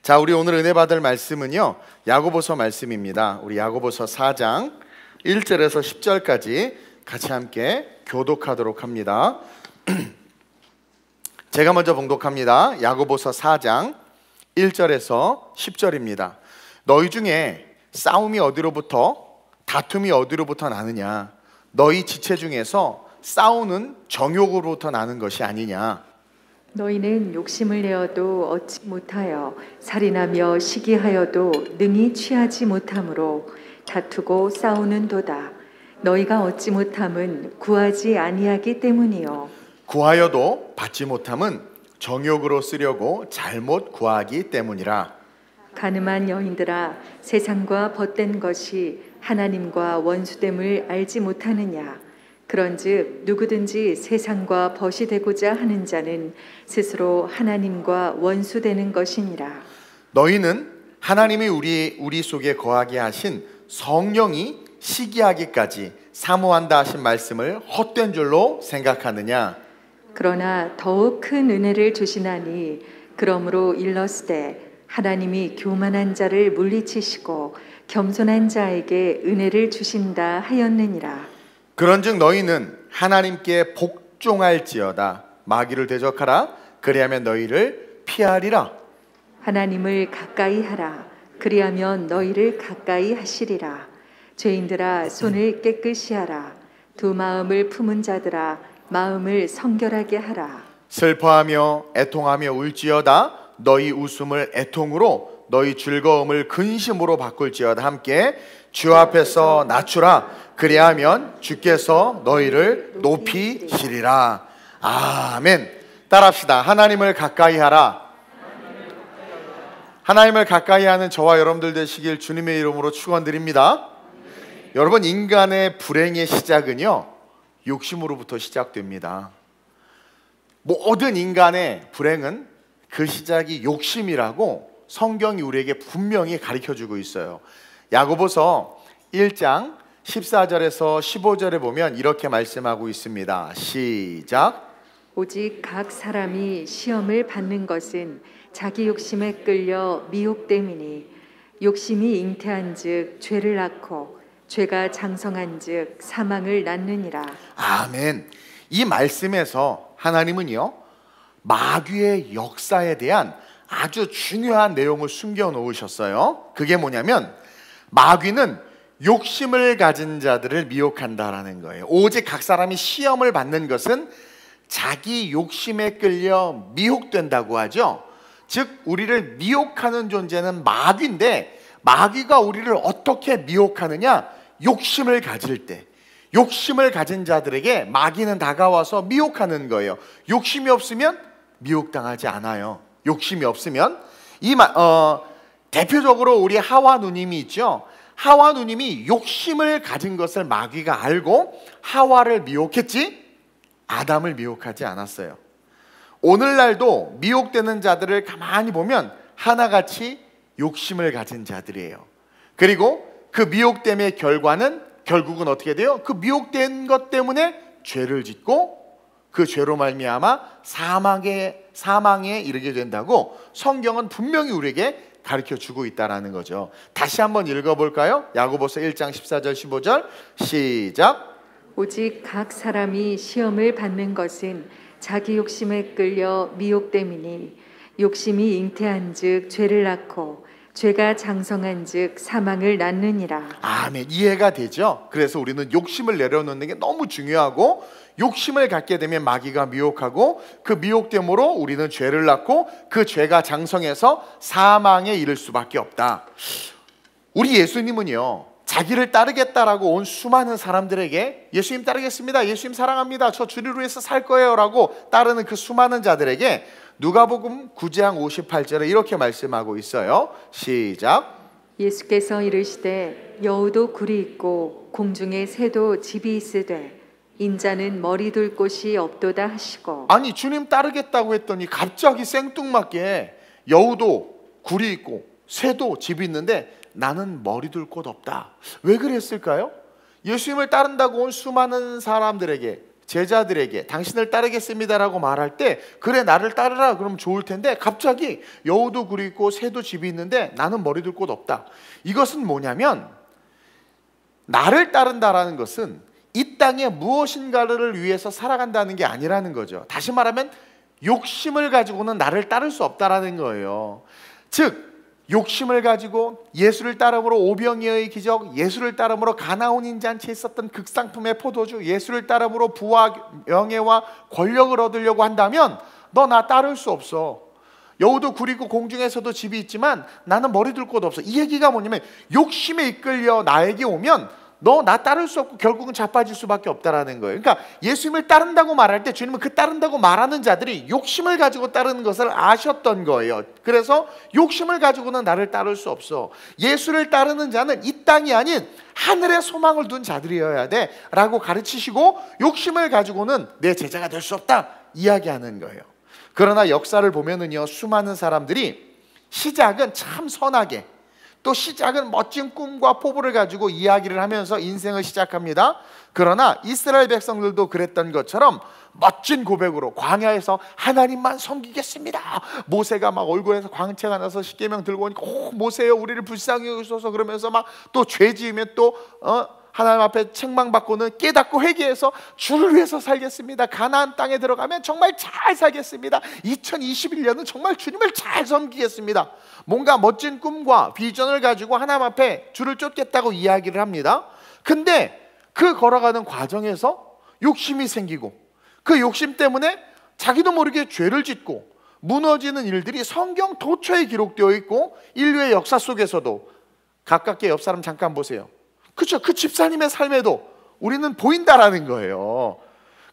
자, 우리 오늘 은혜 받을 말씀은요, 야고보서 말씀입니다. 우리 야고보서 4장 1절에서 10절까지 같이 함께 교독하도록 합니다. 제가 먼저 봉독합니다. 야고보서 4장 1절에서 10절입니다. 너희 중에 싸움이 어디로부터, 다툼이 어디로부터 나느냐? 너희 지체 중에서 싸우는 정욕으로부터 나는 것이 아니냐? 너희는 욕심을 내어도 얻지 못하여 살인하며 시기하여도 능히 취하지 못함으로 다투고 싸우는도다. 너희가 얻지 못함은 구하지 아니하기 때문이요. 구하여도 받지 못함은 정욕으로 쓰려고 잘못 구하기 때문이라. 가늠한 여인들아, 세상과 벗된 것이 하나님과 원수됨을 알지 못하느냐? 그런즉 누구든지 세상과 벗이 되고자 하는 자는 스스로 하나님과 원수되는 것이니라. 너희는 하나님이 우리 속에 거하게 하신 성령이 시기하기까지 사모한다 하신 말씀을 헛된 줄로 생각하느냐? 그러나 더욱 큰 은혜를 주시나니 그러므로 일렀으되 하나님이 교만한 자를 물리치시고 겸손한 자에게 은혜를 주신다 하였느니라. 그런즉 너희는 하나님께 복종할지어다. 마귀를 대적하라. 그리하면 너희를 피하리라. 하나님을 가까이 하라. 그리하면 너희를 가까이 하시리라. 죄인들아, 손을 깨끗이 하라. 두 마음을 품은 자들아, 마음을 성결하게 하라. 슬퍼하며 애통하며 울지어다. 너희 웃음을 애통으로, 너희 즐거움을 근심으로 바꿀지어다. 함께 주 앞에서 낮추라. 그리하면 주께서 너희를 높이시리라. 아멘. 따라합시다. 하나님을 가까이 하라. 하나님을 가까이 하는 저와 여러분들 되시길 주님의 이름으로 축원드립니다. 여러분, 인간의 불행의 시작은요, 욕심으로부터 시작됩니다. 모든 인간의 불행은 그 시작이 욕심이라고 성경이 우리에게 분명히 가르쳐주고 있어요. 야고보서 1장 14절에서 15절에 보면 이렇게 말씀하고 있습니다. 시작. 오직 각 사람이 시험을 받는 것은 자기 욕심에 끌려 미혹됨이니 욕심이 잉태한즉 죄를 낳고 죄가 장성한즉 사망을 낳느니라. 아멘. 이 말씀에서 하나님은요, 마귀의 역사에 대한 아주 중요한 내용을 숨겨 놓으셨어요. 그게 뭐냐면 마귀는 욕심을 가진 자들을 미혹한다라는 거예요. 오직 각 사람이 시험을 받는 것은 자기 욕심에 끌려 미혹된다고 하죠. 즉 우리를 미혹하는 존재는 마귀인데, 마귀가 우리를 어떻게 미혹하느냐? 욕심을 가질 때, 욕심을 가진 자들에게 마귀는 다가와서 미혹하는 거예요. 욕심이 없으면 미혹당하지 않아요. 욕심이 없으면 대표적으로 우리 하와 누님이 있죠. 하와 누님이 욕심을 가진 것을 마귀가 알고 하와를 미혹했지 아담을 미혹하지 않았어요. 오늘날도 미혹되는 자들을 가만히 보면 하나같이 욕심을 가진 자들이에요. 그리고 그 미혹됨의 결과는 결국은 어떻게 돼요? 그 미혹된 것 때문에 죄를 짓고 그 죄로 말미암아 사망에 이르게 된다고 성경은 분명히 우리에게 가르쳐주고 있다는 거죠. 다시 한번 읽어볼까요? 야고보서 1장 14절 15절 시작. 오직 각 사람이 시험을 받는 것은 자기 욕심에 끌려 미혹됨이니 욕심이 잉태한즉 죄를 낳고 죄가 장성한즉 사망을 낳느니라. 아멘. 이해가 되죠? 그래서 우리는 욕심을 내려놓는 게 너무 중요하고, 욕심을 갖게 되면 마귀가 미혹하고 그 미혹됨으로 우리는 죄를 낳고 그 죄가 장성해서 사망에 이를 수밖에 없다. 우리 예수님은요, 자기를 따르겠다라고 온 수많은 사람들에게 예수님 따르겠습니다, 예수님 사랑합니다, 저 주를 위해서 살 거예요 라고 따르는 그 수많은 자들에게 누가복음 9장 58절에 이렇게 말씀하고 있어요. 시작. 예수께서 이르시되 여우도 굴이 있고 공중에 새도 집이 있으되 인자는 머리 둘 곳이 없도다 하시고. 아니, 주님 따르겠다고 했더니 갑자기 생뚱맞게 여우도 굴이 있고 새도 집이 있는데 나는 머리 둘 곳 없다. 왜 그랬을까요? 예수님을 따른다고 온 수많은 사람들에게, 제자들에게 당신을 따르겠습니다라고 말할 때 그래 나를 따르라 그러면 좋을 텐데 갑자기 여우도 굴이 있고 새도 집이 있는데 나는 머리 둘 곳 없다. 이것은 뭐냐면 나를 따른다라는 것은 이 땅에 무엇인가를 위해서 살아간다는 게 아니라는 거죠. 다시 말하면 욕심을 가지고는 나를 따를 수 없다라는 거예요. 즉 욕심을 가지고 예수를 따름으로 오병이어의 기적, 예수를 따름으로 가나온 잔치에 있었던 극상품의 포도주, 예수를 따름으로 부와 명예와 권력을 얻으려고 한다면 너 나 따를 수 없어. 여우도 굴이고 공중에서도 집이 있지만 나는 머리 둘 곳 없어. 이 얘기가 뭐냐면 욕심에 이끌려 나에게 오면 너 나 따를 수 없고 결국은 자빠질 수밖에 없다라는 거예요. 그러니까 예수님을 따른다고 말할 때 주님은 그 따른다고 말하는 자들이 욕심을 가지고 따르는 것을 아셨던 거예요. 그래서 욕심을 가지고는 나를 따를 수 없어. 예수를 따르는 자는 이 땅이 아닌 하늘에 소망을 둔 자들이어야 돼 라고 가르치시고 욕심을 가지고는 내 제자가 될 수 없다 이야기하는 거예요. 그러나 역사를 보면은요, 수많은 사람들이 시작은 참 선하게, 또 시작은 멋진 꿈과 포부를 가지고 이야기를 하면서 인생을 시작합니다. 그러나 이스라엘 백성들도 그랬던 것처럼 멋진 고백으로 광야에서 하나님만 섬기겠습니다. 모세가 막 얼굴에서 광채가 나서 십계명 들고 오니까 모세여 우리를 불쌍히 여기소서 그러면서 막 또 죄 지으면 또 하나님 앞에 책망받고는 깨닫고 회개해서 주를 위해서 살겠습니다. 가나안 땅에 들어가면 정말 잘 살겠습니다. 2021년은 정말 주님을 잘 섬기겠습니다. 뭔가 멋진 꿈과 비전을 가지고 하나님 앞에 주를 쫓겠다고 이야기를 합니다. 근데 그 걸어가는 과정에서 욕심이 생기고 그 욕심 때문에 자기도 모르게 죄를 짓고 무너지는 일들이 성경 도처에 기록되어 있고 인류의 역사 속에서도 가깝게 옆 사람 잠깐 보세요. 그렇죠? 그 집사님의 삶에도 우리는 보인다라는 거예요.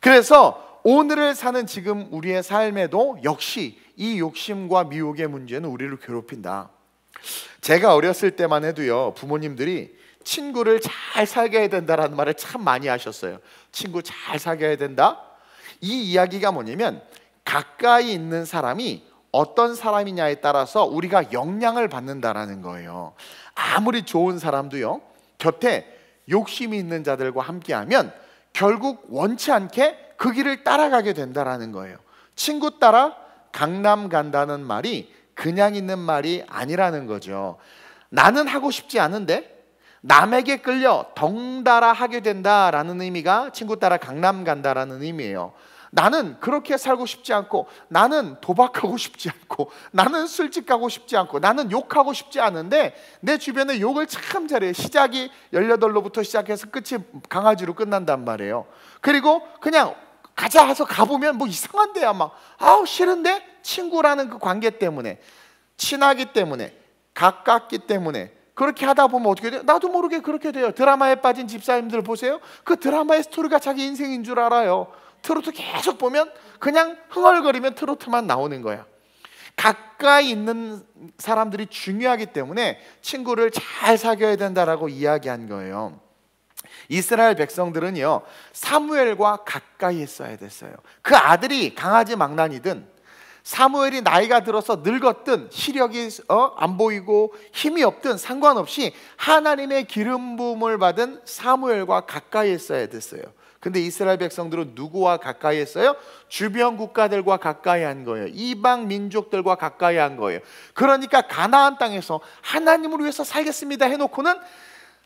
그래서 오늘을 사는 지금 우리의 삶에도 역시 이 욕심과 미혹의 문제는 우리를 괴롭힌다. 제가 어렸을 때만 해도요, 부모님들이 친구를 잘 사귀어야 된다라는 말을 참 많이 하셨어요. 친구 잘 사귀어야 된다. 이 이야기가 뭐냐면 가까이 있는 사람이 어떤 사람이냐에 따라서 우리가 영향을 받는다라는 거예요. 아무리 좋은 사람도요, 곁에 욕심이 있는 자들과 함께하면 결국 원치 않게 그 길을 따라가게 된다라는 거예요. 친구 따라 강남 간다는 말이 그냥 있는 말이 아니라는 거죠. 나는 하고 싶지 않은데 남에게 끌려 덩달아 하게 된다라는 의미가 친구 따라 강남 간다라는 의미예요. 나는 그렇게 살고 싶지 않고, 나는 도박하고 싶지 않고, 나는 술집 가고 싶지 않고, 나는 욕하고 싶지 않은데 내 주변에 욕을 참 잘해요. 시작이 18로부터 시작해서 끝이 강아지로 끝난단 말이에요. 그리고 그냥 가자 해서 가보면 뭐 이상한 데야. 막 싫은데 친구라는 그 관계 때문에, 친하기 때문에, 가깝기 때문에 그렇게 하다 보면 어떻게 돼요? 나도 모르게 그렇게 돼요. 드라마에 빠진 집사님들 보세요. 그 드라마의 스토리가 자기 인생인 줄 알아요. 트로트 계속 보면 그냥 흥얼거리면 트로트만 나오는 거야. 가까이 있는 사람들이 중요하기 때문에 친구를 잘 사귀어야 된다라고 이야기한 거예요. 이스라엘 백성들은요, 사무엘과 가까이 있어야 됐어요. 그 아들이 강아지 망나니든 사무엘이 나이가 들어서 늙었든 시력이 안 보이고 힘이 없든 상관없이 하나님의 기름 부음을 받은 사무엘과 가까이 있어야 됐어요. 근데 이스라엘 백성들은 누구와 가까이 했어요? 주변 국가들과 가까이 한 거예요. 이방 민족들과 가까이 한 거예요. 그러니까 가나안 땅에서 하나님을 위해서 살겠습니다 해놓고는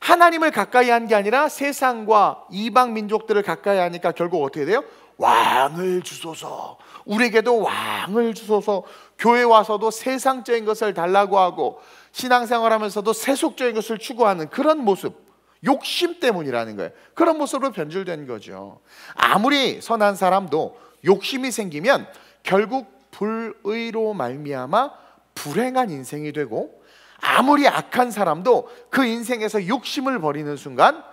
하나님을 가까이 한 게 아니라 세상과 이방 민족들을 가까이 하니까 결국 어떻게 돼요? 왕을 주소서, 우리에게도 왕을 주소서. 교회 와서도 세상적인 것을 달라고 하고 신앙생활하면서도 세속적인 것을 추구하는 그런 모습, 욕심 때문이라는 거예요. 그런 모습으로 변질된 거죠. 아무리 선한 사람도 욕심이 생기면 결국 불의로 말미암아 불행한 인생이 되고, 아무리 악한 사람도 그 인생에서 욕심을 버리는 순간,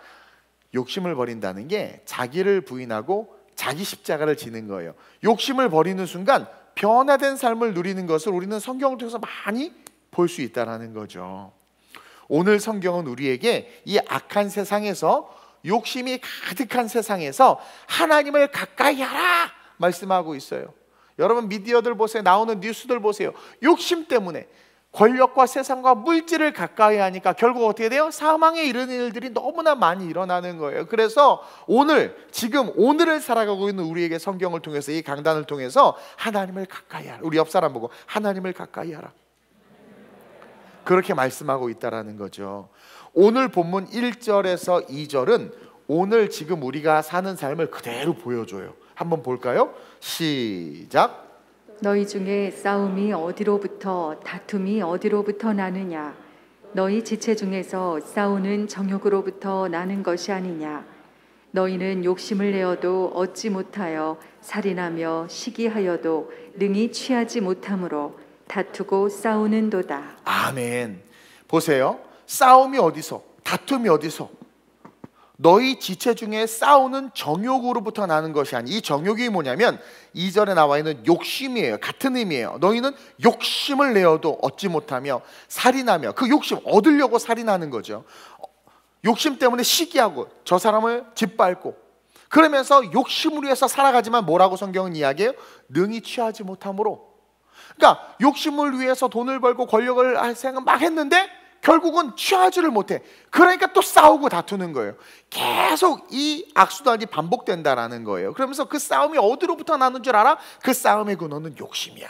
욕심을 버린다는 게 자기를 부인하고 자기 십자가를 지는 거예요. 욕심을 버리는 순간 변화된 삶을 누리는 것을 우리는 성경을 통해서 많이 볼 수 있다는 거죠. 오늘 성경은 우리에게 이 악한 세상에서, 욕심이 가득한 세상에서 하나님을 가까이 하라 말씀하고 있어요. 여러분 미디어들 보세요. 나오는 뉴스들 보세요. 욕심 때문에 권력과 세상과 물질을 가까이 하니까 결국 어떻게 돼요? 사망에 이르는 일들이 너무나 많이 일어나는 거예요. 그래서 지금 오늘을 살아가고 있는 우리에게 성경을 통해서, 이 강단을 통해서 하나님을 가까이 하라. 우리 옆 사람 보고 하나님을 가까이 하라, 그렇게 말씀하고 있다라는 거죠. 오늘 본문 1절에서 2절은 오늘 지금 우리가 사는 삶을 그대로 보여줘요. 한번 볼까요? 시작. 너희 중에 싸움이 어디로부터, 다툼이 어디로부터 나느냐? 너희 지체 중에서 싸우는 정욕으로부터 나는 것이 아니냐? 너희는 욕심을 내어도 얻지 못하여 살인하며 시기하여도 능히 취하지 못하므로 다투고 싸우는도다. 아멘. 보세요. 싸움이 어디서, 다툼이 어디서? 너희 지체 중에 싸우는 정욕으로부터 나는 것이 아니. 이 정욕이 뭐냐면 2절에 나와 있는 욕심이에요. 같은 의미예요. 너희는 욕심을 내어도 얻지 못하며 살인하며, 그 욕심 얻으려고 살인하는 거죠. 욕심 때문에 시기하고 저 사람을 짓밟고 그러면서 욕심을 위해서 살아가지만 뭐라고 성경은 이야기해요? 능히 취하지 못함으로. 그러니까 욕심을 위해서 돈을 벌고 권력을 할 생각 막 했는데 결국은 취하지를 못해. 그러니까 또 싸우고 다투는 거예요. 계속 이 악순환이 반복된다라는 거예요. 그러면서 그 싸움이 어디로부터 나는 줄 알아? 그 싸움의 근원은 욕심이야.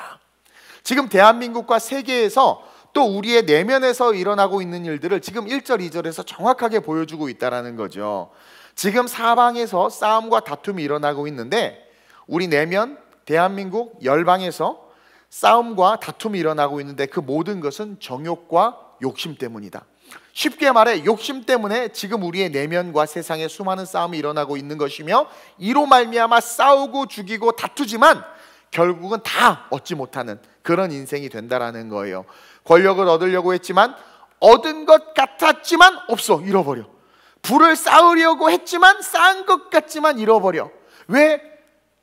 지금 대한민국과 세계에서 또 우리의 내면에서 일어나고 있는 일들을 지금 1절, 2절에서 정확하게 보여주고 있다라는 거죠. 지금 사방에서 싸움과 다툼이 일어나고 있는데 우리 내면, 대한민국, 열방에서 싸움과 다툼이 일어나고 있는데 그 모든 것은 정욕과 욕심 때문이다. 쉽게 말해 욕심 때문에 지금 우리의 내면과 세상에 수많은 싸움이 일어나고 있는 것이며, 이로 말미암아 싸우고 죽이고 다투지만 결국은 다 얻지 못하는 그런 인생이 된다라는 거예요. 권력을 얻으려고 했지만 얻은 것 같았지만 없어, 잃어버려. 부를 쌓으려고 했지만 쌓은 것 같지만 잃어버려. 왜?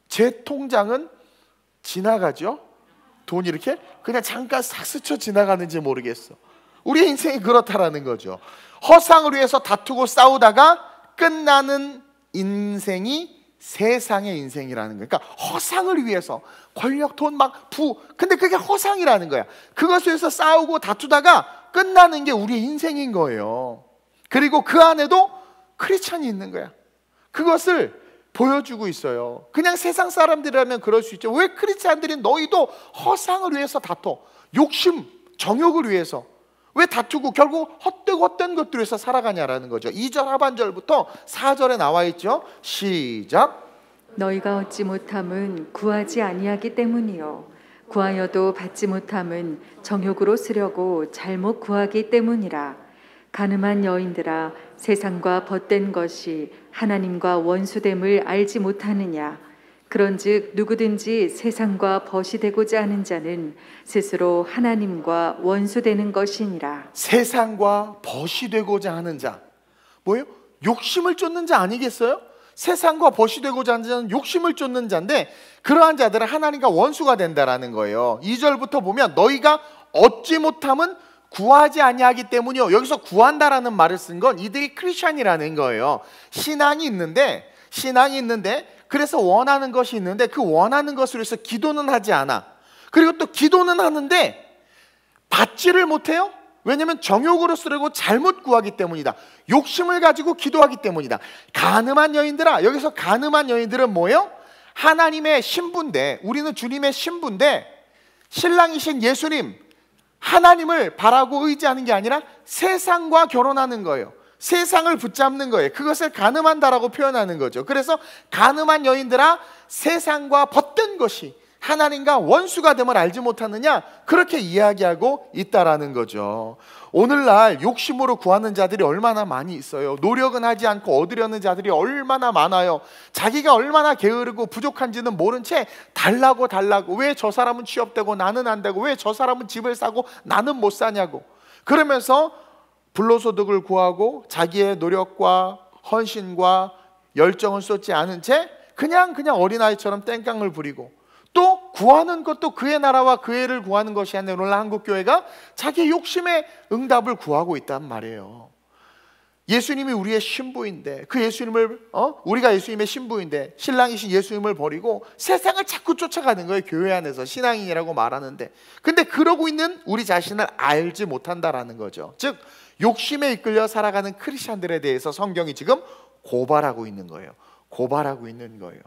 제 통장은 지나가죠? 돈이 이렇게 그냥 잠깐 싹 스쳐 지나가는지 모르겠어. 우리의 인생이 그렇다라는 거죠. 허상을 위해서 다투고 싸우다가 끝나는 인생이 세상의 인생이라는 거예요. 그러니까 허상을 위해서 권력, 돈, 근데 그게 허상이라는 거야. 그것을 위해서 싸우고 다투다가 끝나는 게 우리의 인생인 거예요. 그리고 그 안에도 크리스찬이 있는 거야. 그것을 보여주고 있어요. 그냥 세상 사람들이라면 그럴 수 있죠. 왜 크리스찬들인 너희도 허상을 위해서 다퉈? 욕심, 정욕을 위해서 왜 다투고 결국 헛된 것들을 위해서 살아가냐라는 거죠. 2절 하반절부터 4절에 나와 있죠. 시작. 너희가 얻지 못함은 구하지 아니하기 때문이요 구하여도 받지 못함은 정욕으로 쓰려고 잘못 구하기 때문이라. 가늠한 여인들아, 세상과 벗된 것이 하나님과 원수됨을 알지 못하느냐? 그런즉 누구든지 세상과 벗이 되고자 하는 자는 스스로 하나님과 원수되는 것이니라. 세상과 벗이 되고자 하는 자, 뭐예요? 욕심을 쫓는 자 아니겠어요? 세상과 벗이 되고자 하는 자는 욕심을 쫓는 자인데, 그러한 자들은 하나님과 원수가 된다라는 거예요. 2절부터 보면 너희가 얻지 못함은 구하지 아니하기 때문이요. 여기서 구한다라는 말을 쓴 건 이들이 크리스찬이라는 거예요. 신앙이 있는데 그래서 원하는 것이 있는데 그 원하는 것을 위해서 기도는 하지 않아. 그리고 또 기도는 하는데 받지를 못해요. 왜냐하면 정욕으로 쓰려고 잘못 구하기 때문이다. 욕심을 가지고 기도하기 때문이다. 가늠한 여인들아, 여기서 가늠한 여인들은 뭐예요? 하나님의 신부인데, 우리는 주님의 신부인데 신랑이신 예수님, 하나님을 바라고 의지하는 게 아니라 세상과 결혼하는 거예요. 세상을 붙잡는 거예요. 그것을 가늠한다라고 표현하는 거죠. 그래서 가늠한 여인들아, 세상과 벗된 것이 하나님과 원수가 됨을 알지 못하느냐, 그렇게 이야기하고 있다라는 거죠. 오늘날 욕심으로 구하는 자들이 얼마나 많이 있어요. 노력은 하지 않고 얻으려는 자들이 얼마나 많아요. 자기가 얼마나 게으르고 부족한지는 모른 채 달라고 왜 저 사람은 취업되고 나는 안 되고, 왜 저 사람은 집을 사고 나는 못 사냐고, 그러면서 불로소득을 구하고 자기의 노력과 헌신과 열정을 쏟지 않은 채 그냥 어린아이처럼 땡깡을 부리고, 또 구하는 것도 그의 나라와 그의 의를 구하는 것이 아니라 오늘 한국교회가 자기의 욕심의 응답을 구하고 있단 말이에요. 예수님이 우리의 신부인데, 그 예수님을 우리가 예수님의 신부인데 신랑이신 예수님을 버리고 세상을 자꾸 쫓아가는 거예요. 교회 안에서 신앙인이라고 말하는데, 근데 그러고 있는 우리 자신을 알지 못한다라는 거죠. 즉 욕심에 이끌려 살아가는 크리스천들에 대해서 성경이 지금 고발하고 있는 거예요. 고발하고 있는 거예요.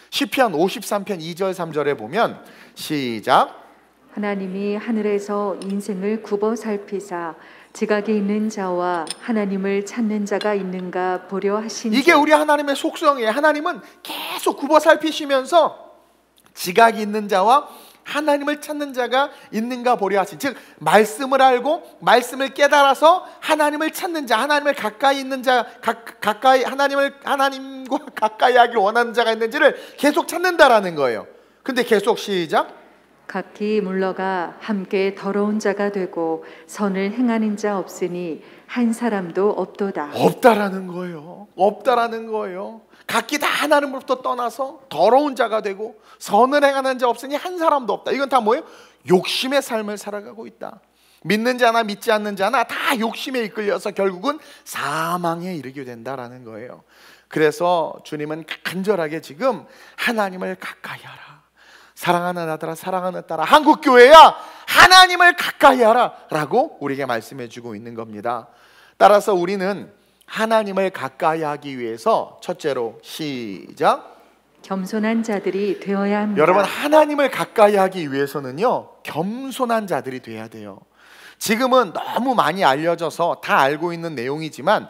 시편 53편 2절 3절에 보면, 시작. 하나님이 하늘에서 인생을 굽어 살피사 지각에 있는 자와 하나님을 찾는 자가 있는가 보려 하시니. 이게 우리 하나님의 속성이에요. 하나님은 계속 굽어 살피시면서 지각이 있는 자와 하나님을 찾는 자가 있는가 보려 하시니, 즉 말씀을 알고 말씀을 깨달아서 하나님을 찾는 자, 하나님을 가까이 있는 자, 가까이 하나님과 가까이 하길 원하는 자가 있는지를 계속 찾는다라는 거예요. 근데 계속 시작. 각기 물러가 함께 더러운 자가 되고 선을 행하는 자 없으니 한 사람도 없도다. 없다라는 거예요. 없다라는 거예요. 각기 다 하나님으로부터 떠나서 더러운 자가 되고 선을 행하는 자 없으니 한 사람도 없다. 이건 다 뭐예요? 욕심의 삶을 살아가고 있다. 믿는 자나 믿지 않는 자나 다 욕심에 이끌려서 결국은 사망에 이르게 된다라는 거예요. 그래서 주님은 간절하게 지금 하나님을 가까이 하라, 사랑하는 아들아, 사랑하는 딸아, 한국교회야 하나님을 가까이 하라 라고 우리에게 말씀해 주고 있는 겁니다. 따라서 우리는 하나님을 가까이 하기 위해서 첫째로, 시작, 겸손한 자들이 되어야 합니다. 여러분, 하나님을 가까이 하기 위해서는요 겸손한 자들이 돼야 돼요. 지금은 너무 많이 알려져서 다 알고 있는 내용이지만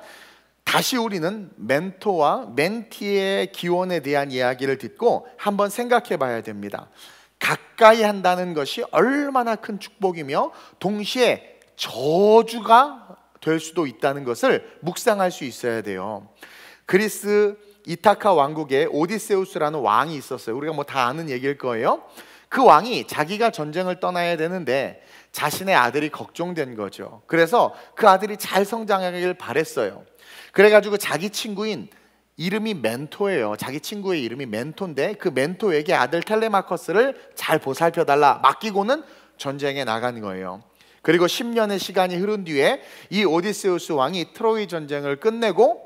다시 우리는 멘토와 멘티의 기원에 대한 이야기를 듣고 한번 생각해 봐야 됩니다. 가까이 한다는 것이 얼마나 큰 축복이며 동시에 저주가 될 수도 있다는 것을 묵상할 수 있어야 돼요. 그리스 이타카 왕국에 오디세우스라는 왕이 있었어요. 우리가 뭐 다 아는 얘기일 거예요. 그 왕이 자기가 전쟁을 떠나야 되는데 자신의 아들이 걱정된 거죠. 그래서 그 아들이 잘 성장하길 바랬어요. 그래가지고 자기 친구인, 이름이 멘토예요. 자기 친구의 이름이 멘토인데 그 멘토에게 아들 텔레마커스를 잘 보살펴달라 맡기고는 전쟁에 나간 거예요. 그리고 10년의 시간이 흐른 뒤에 이 오디세우스 왕이 트로이 전쟁을 끝내고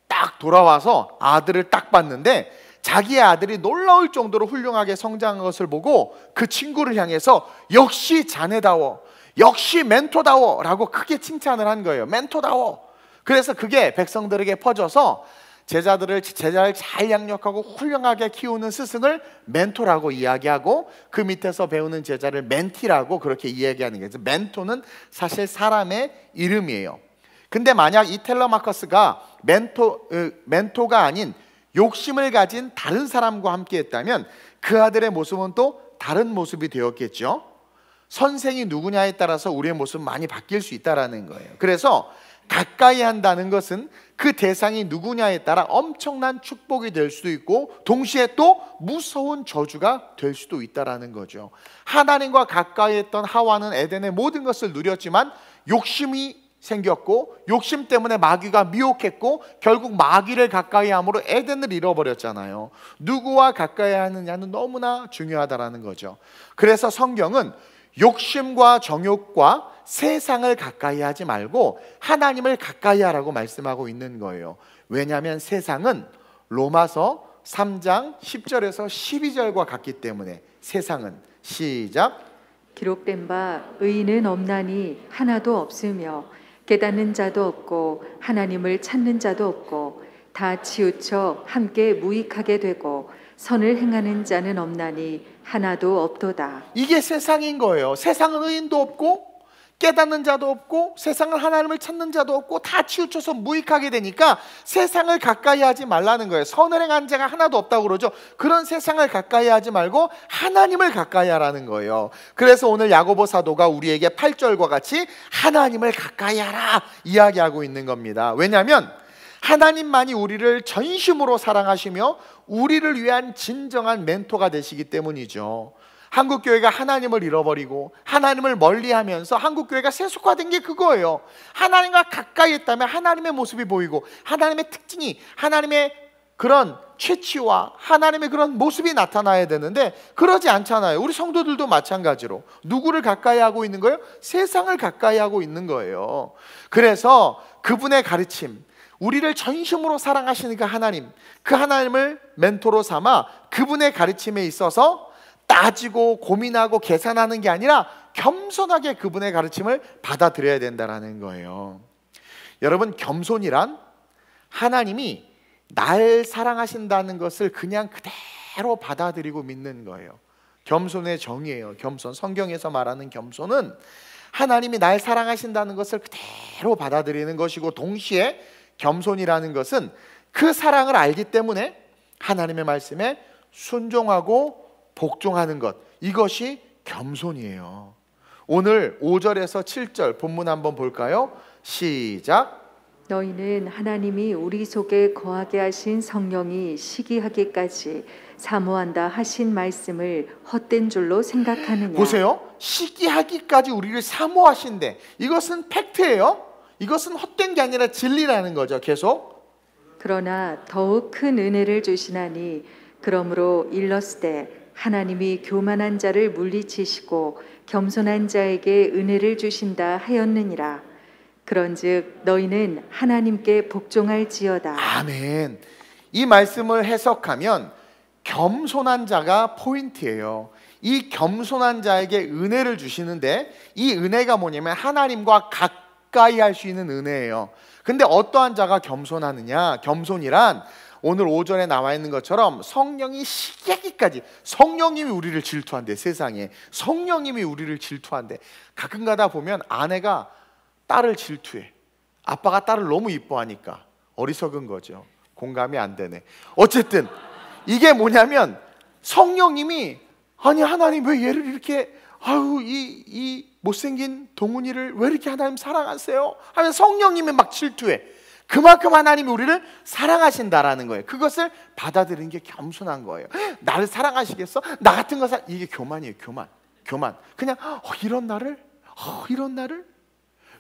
딱 돌아와서 아들을 딱 봤는데 자기의 아들이 놀라울 정도로 훌륭하게 성장한 것을 보고 그 친구를 향해서 역시 자네다워, 역시 멘토다워 라고 크게 칭찬을 한 거예요. 멘토다워. 그래서 그게 백성들에게 퍼져서 제자를 잘 양육하고 훌륭하게 키우는 스승을 멘토라고 이야기하고 그 밑에서 배우는 제자를 멘티라고 그렇게 이야기하는 거예요. 멘토는 사실 사람의 이름이에요. 근데 만약 이 텔레마커스가 멘토가 아닌 욕심을 가진 다른 사람과 함께 했다면 그 아들의 모습은 또 다른 모습이 되었겠죠. 선생이 누구냐에 따라서 우리의 모습은 많이 바뀔 수 있다는 거예요. 그래서 가까이 한다는 것은 그 대상이 누구냐에 따라 엄청난 축복이 될 수도 있고 동시에 또 무서운 저주가 될 수도 있다는 거죠. 하나님과 가까이 했던 하와는 에덴의 모든 것을 누렸지만 욕심이 생겼고 욕심 때문에 마귀가 미혹했고 결국 마귀를 가까이 함으로 에덴을 잃어버렸잖아요. 누구와 가까이 하느냐는 너무나 중요하다는 거죠. 그래서 성경은 욕심과 정욕과 세상을 가까이 하지 말고 하나님을 가까이 하라고 말씀하고 있는 거예요. 왜냐하면 세상은 로마서 3장 10절에서 12절과 같기 때문에. 세상은, 시작, 기록된 바 의인은 없나니 하나도 없으며 깨닫는 자도 없고 하나님을 찾는 자도 없고 다 치우쳐 함께 무익하게 되고 선을 행하는 자는 없나니 하나도 없도다. 이게 세상인 거예요. 세상은 의인도 없고 깨닫는 자도 없고 세상은 하나님을 찾는 자도 없고 다 치우쳐서 무익하게 되니까 세상을 가까이 하지 말라는 거예요. 선을 행하는 자가 하나도 없다고 그러죠. 그런 세상을 가까이 하지 말고 하나님을 가까이 하라는 거예요. 그래서 오늘 야고보 사도가 우리에게 8절과 같이 하나님을 가까이 하라 이야기하고 있는 겁니다. 왜냐하면 하나님만이 우리를 전심으로 사랑하시며 우리를 위한 진정한 멘토가 되시기 때문이죠. 한국교회가 하나님을 잃어버리고 하나님을 멀리하면서 한국교회가 세속화된 게 그거예요. 하나님과 가까이 했다면 하나님의 모습이 보이고 하나님의 특징이, 하나님의 그런 최치와 하나님의 그런 모습이 나타나야 되는데 그러지 않잖아요. 우리 성도들도 마찬가지로 누구를 가까이 하고 있는 거예요? 세상을 가까이 하고 있는 거예요. 그래서 그분의 가르침, 우리를 전심으로 사랑하시는 그 하나님, 그 하나님을 멘토로 삼아 그분의 가르침에 있어서 따지고 고민하고 계산하는 게 아니라 겸손하게 그분의 가르침을 받아들여야 된다는 거예요. 여러분, 겸손이란 하나님이 날 사랑하신다는 것을 그냥 그대로 받아들이고 믿는 거예요. 겸손의 정의예요. 겸손, 성경에서 말하는 겸손은 하나님이 날 사랑하신다는 것을 그대로 받아들이는 것이고, 동시에 겸손이라는 것은 그 사랑을 알기 때문에 하나님의 말씀에 순종하고 복종하는 것, 이것이 겸손이에요. 오늘 5절에서 7절 본문 한번 볼까요? 시작. 너희는 하나님이 우리 속에 거하게 하신 성령이 시기하기까지 사모한다 하신 말씀을 헛된 줄로 생각하느냐. 보세요. 시기하기까지 우리를 사모하신대. 이것은 팩트예요. 이것은 헛된 게 아니라 진리라는 거죠. 계속. 그러나 더욱 큰 은혜를 주시나니 그러므로 일렀으되 하나님이 교만한 자를 물리치시고 겸손한 자에게 은혜를 주신다 하였느니라. 그런즉 너희는 하나님께 복종할지어다. 아멘. 이 말씀을 해석하면 겸손한 자가 포인트예요. 이 겸손한 자에게 은혜를 주시는데, 이 은혜가 뭐냐면 하나님과 가까이 할 수 있는 은혜예요. 근데 어떠한 자가 겸손하느냐? 겸손이란 오늘 5절에 나와 있는 것처럼 성령이 시기하기까지, 성령님이 우리를 질투한대. 세상에 성령님이 우리를 질투한대. 가끔 가다 보면 아내가 딸을 질투해. 아빠가 딸을 너무 이뻐하니까. 어리석은 거죠. 공감이 안 되네. 어쨌든 이게 뭐냐면 성령님이, 아니 하나님 왜 얘를 이렇게, 아유 이 못생긴 동훈이를 왜 이렇게 하나님 사랑하세요? 하면 성령님이 막 질투해. 그만큼 하나님이 우리를 사랑하신다라는 거예요. 그것을 받아들이는 게 겸손한 거예요. 나를 사랑하시겠어? 나 같은 거 이게 교만이에요. 교만. 그냥 이런 나를, 이런 나를.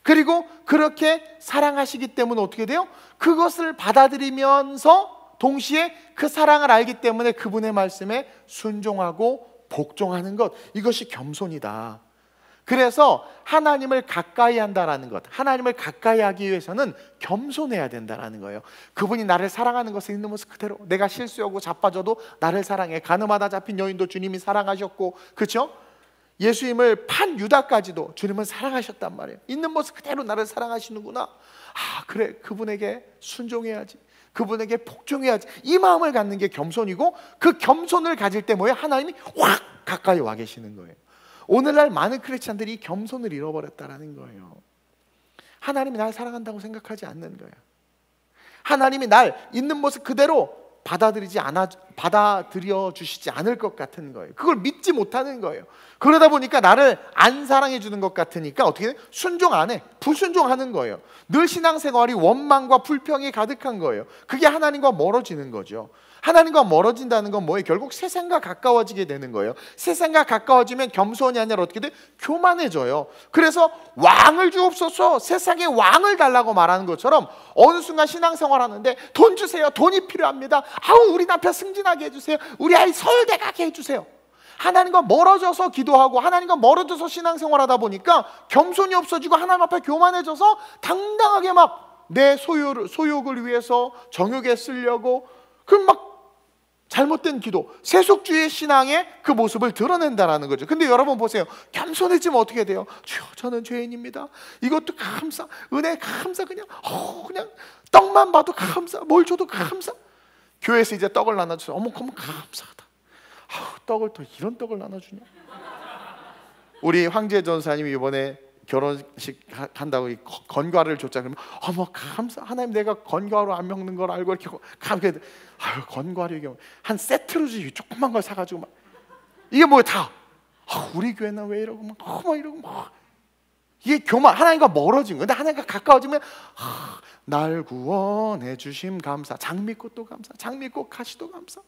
그리고 그렇게 사랑하시기 때문에 어떻게 돼요? 그것을 받아들이면서 동시에 그 사랑을 알기 때문에 그분의 말씀에 순종하고 복종하는 것, 이것이 겸손이다. 그래서 하나님을 가까이 한다라는 것, 하나님을 가까이 하기 위해서는 겸손해야 된다는 거예요. 그분이 나를 사랑하는 것을 있는 모습 그대로, 내가 실수하고 자빠져도 나를 사랑해. 가늠하다 잡힌 여인도 주님이 사랑하셨고, 그렇죠? 예수님을 판 유다까지도 주님은 사랑하셨단 말이에요. 있는 모습 그대로 나를 사랑하시는구나. 그래, 그분에게 순종해야지, 그분에게 복종해야지. 이 마음을 갖는 게 겸손이고, 그 겸손을 가질 때 뭐예요? 하나님이 확 가까이 와 계시는 거예요. 오늘날 많은 크리스찬들이 이 겸손을 잃어버렸다는 거예요. 하나님이 날 사랑한다고 생각하지 않는 거예요. 하나님이 날 있는 모습 그대로 받아들여 주시지 않을 것 같은 거예요. 그걸 믿지 못하는 거예요. 그러다 보니까 나를 안 사랑해 주는 것 같으니까 어떻게 돼? 순종 안 해. 불순종하는 거예요. 늘 신앙생활이 원망과 불평이 가득한 거예요. 그게 하나님과 멀어지는 거죠. 하나님과 멀어진다는 건 뭐예요? 결국 세상과 가까워지게 되는 거예요. 세상과 가까워지면 겸손이 아니라 어떻게 돼? 교만해져요. 그래서 왕을 주옵소서, 세상에 왕을 달라고 말하는 것처럼 어느 순간 신앙생활 하는데 돈 주세요, 돈이 필요합니다. 우리 남편 승진하게 해주세요, 우리 아이 서울대 가게 해주세요. 하나님과 멀어져서 기도하고 하나님과 멀어져서 신앙생활 하다 보니까 겸손이 없어지고 하나님 앞에 교만해져서 당당하게 막 내 소욕을 위해서 정욕에 쓰려고, 그럼 막 잘못된 기도, 세속주의 신앙의 그 모습을 드러낸다라는 거죠. 근데 여러분 보세요. 겸손해지면 어떻게 돼요? 주여, 저는 죄인입니다. 이것도 감사, 은혜 감사, 그냥 떡만 봐도 감사, 뭘 줘도 감사. 교회에서 이제 떡을 나눠주세요. 어머 감사하다. 떡을 또 이런 떡을 나눠주냐. 우리 황제 전사님이 이번에 결혼식 한다고 건과를 줬자. 그러면 어머 감사, 하나님 내가 건과로 안 먹는 걸 알고 이렇게 건과를 이게 한 세트로 주지, 조그만 걸 사가지고 막 이게 뭐야 다. 우리 교회는 왜 이러고 막 이러고 막, 이게 교만. 하나님과 멀어진 거예요. 근데 하나님과 가까워지면 날 구원해 주심 감사, 장미꽃도 감사, 장미꽃 가시도 감사.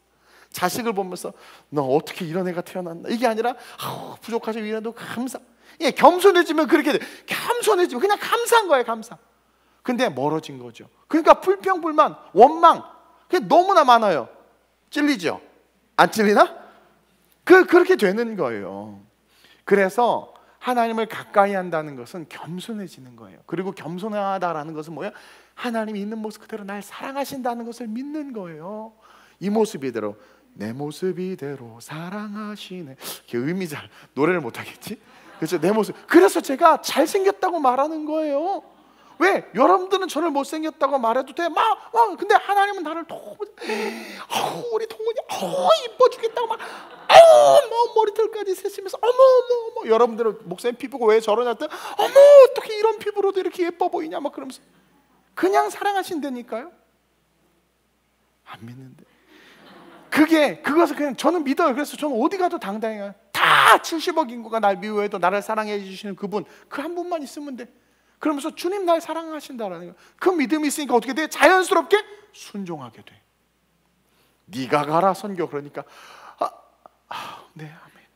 자식을 보면서 너 어떻게 이런 애가 태어났나, 이게 아니라 부족하죠 이래도 감사. 예, 겸손해지면 그렇게 돼. 겸손해지면 그냥 감사한 거예요, 감사. 근데 멀어진 거죠. 그러니까 불평, 불만, 원망, 그게 너무나 많아요. 찔리죠? 안 찔리나? 그렇게 되는 거예요. 그래서 하나님을 가까이 한다는 것은 겸손해지는 거예요. 그리고 겸손하다라는 것은 뭐예요? 하나님이 있는 모습 그대로 날 사랑하신다는 것을 믿는 거예요. 이 모습 이대로, 내 모습 이대로 사랑하시네. 의미 잘 노래를 못하겠지? 그렇죠? 내 모습. 그래서 제가 잘생겼다고 말하는 거예요. 왜? 여러분들은 저를 못생겼다고 말해도 돼. 근데 하나님은 나를 너무 우리 동훈이 이뻐 죽겠다고 막 머리털까지 세시면서 어머 여러분들은 목사님 피부가 왜 저러냐 했더니 어떻게 이런 피부로도 이렇게 예뻐 보이냐 막 그러면서 그냥 사랑하신다니까요. 안 믿는데 그것을 그냥 저는 믿어요. 그래서 저는 어디 가도 당당해요. 다 70억 인구가 날 미워해도 나를 사랑해 주시는 그분, 그 한 분만 있으면 돼. 그러면서 주님 날 사랑하신다라는 거예요. 그 믿음이 있으니까 어떻게 돼? 자연스럽게 순종하게 돼. 네가 가라 선교. 그러니까 네 아멘.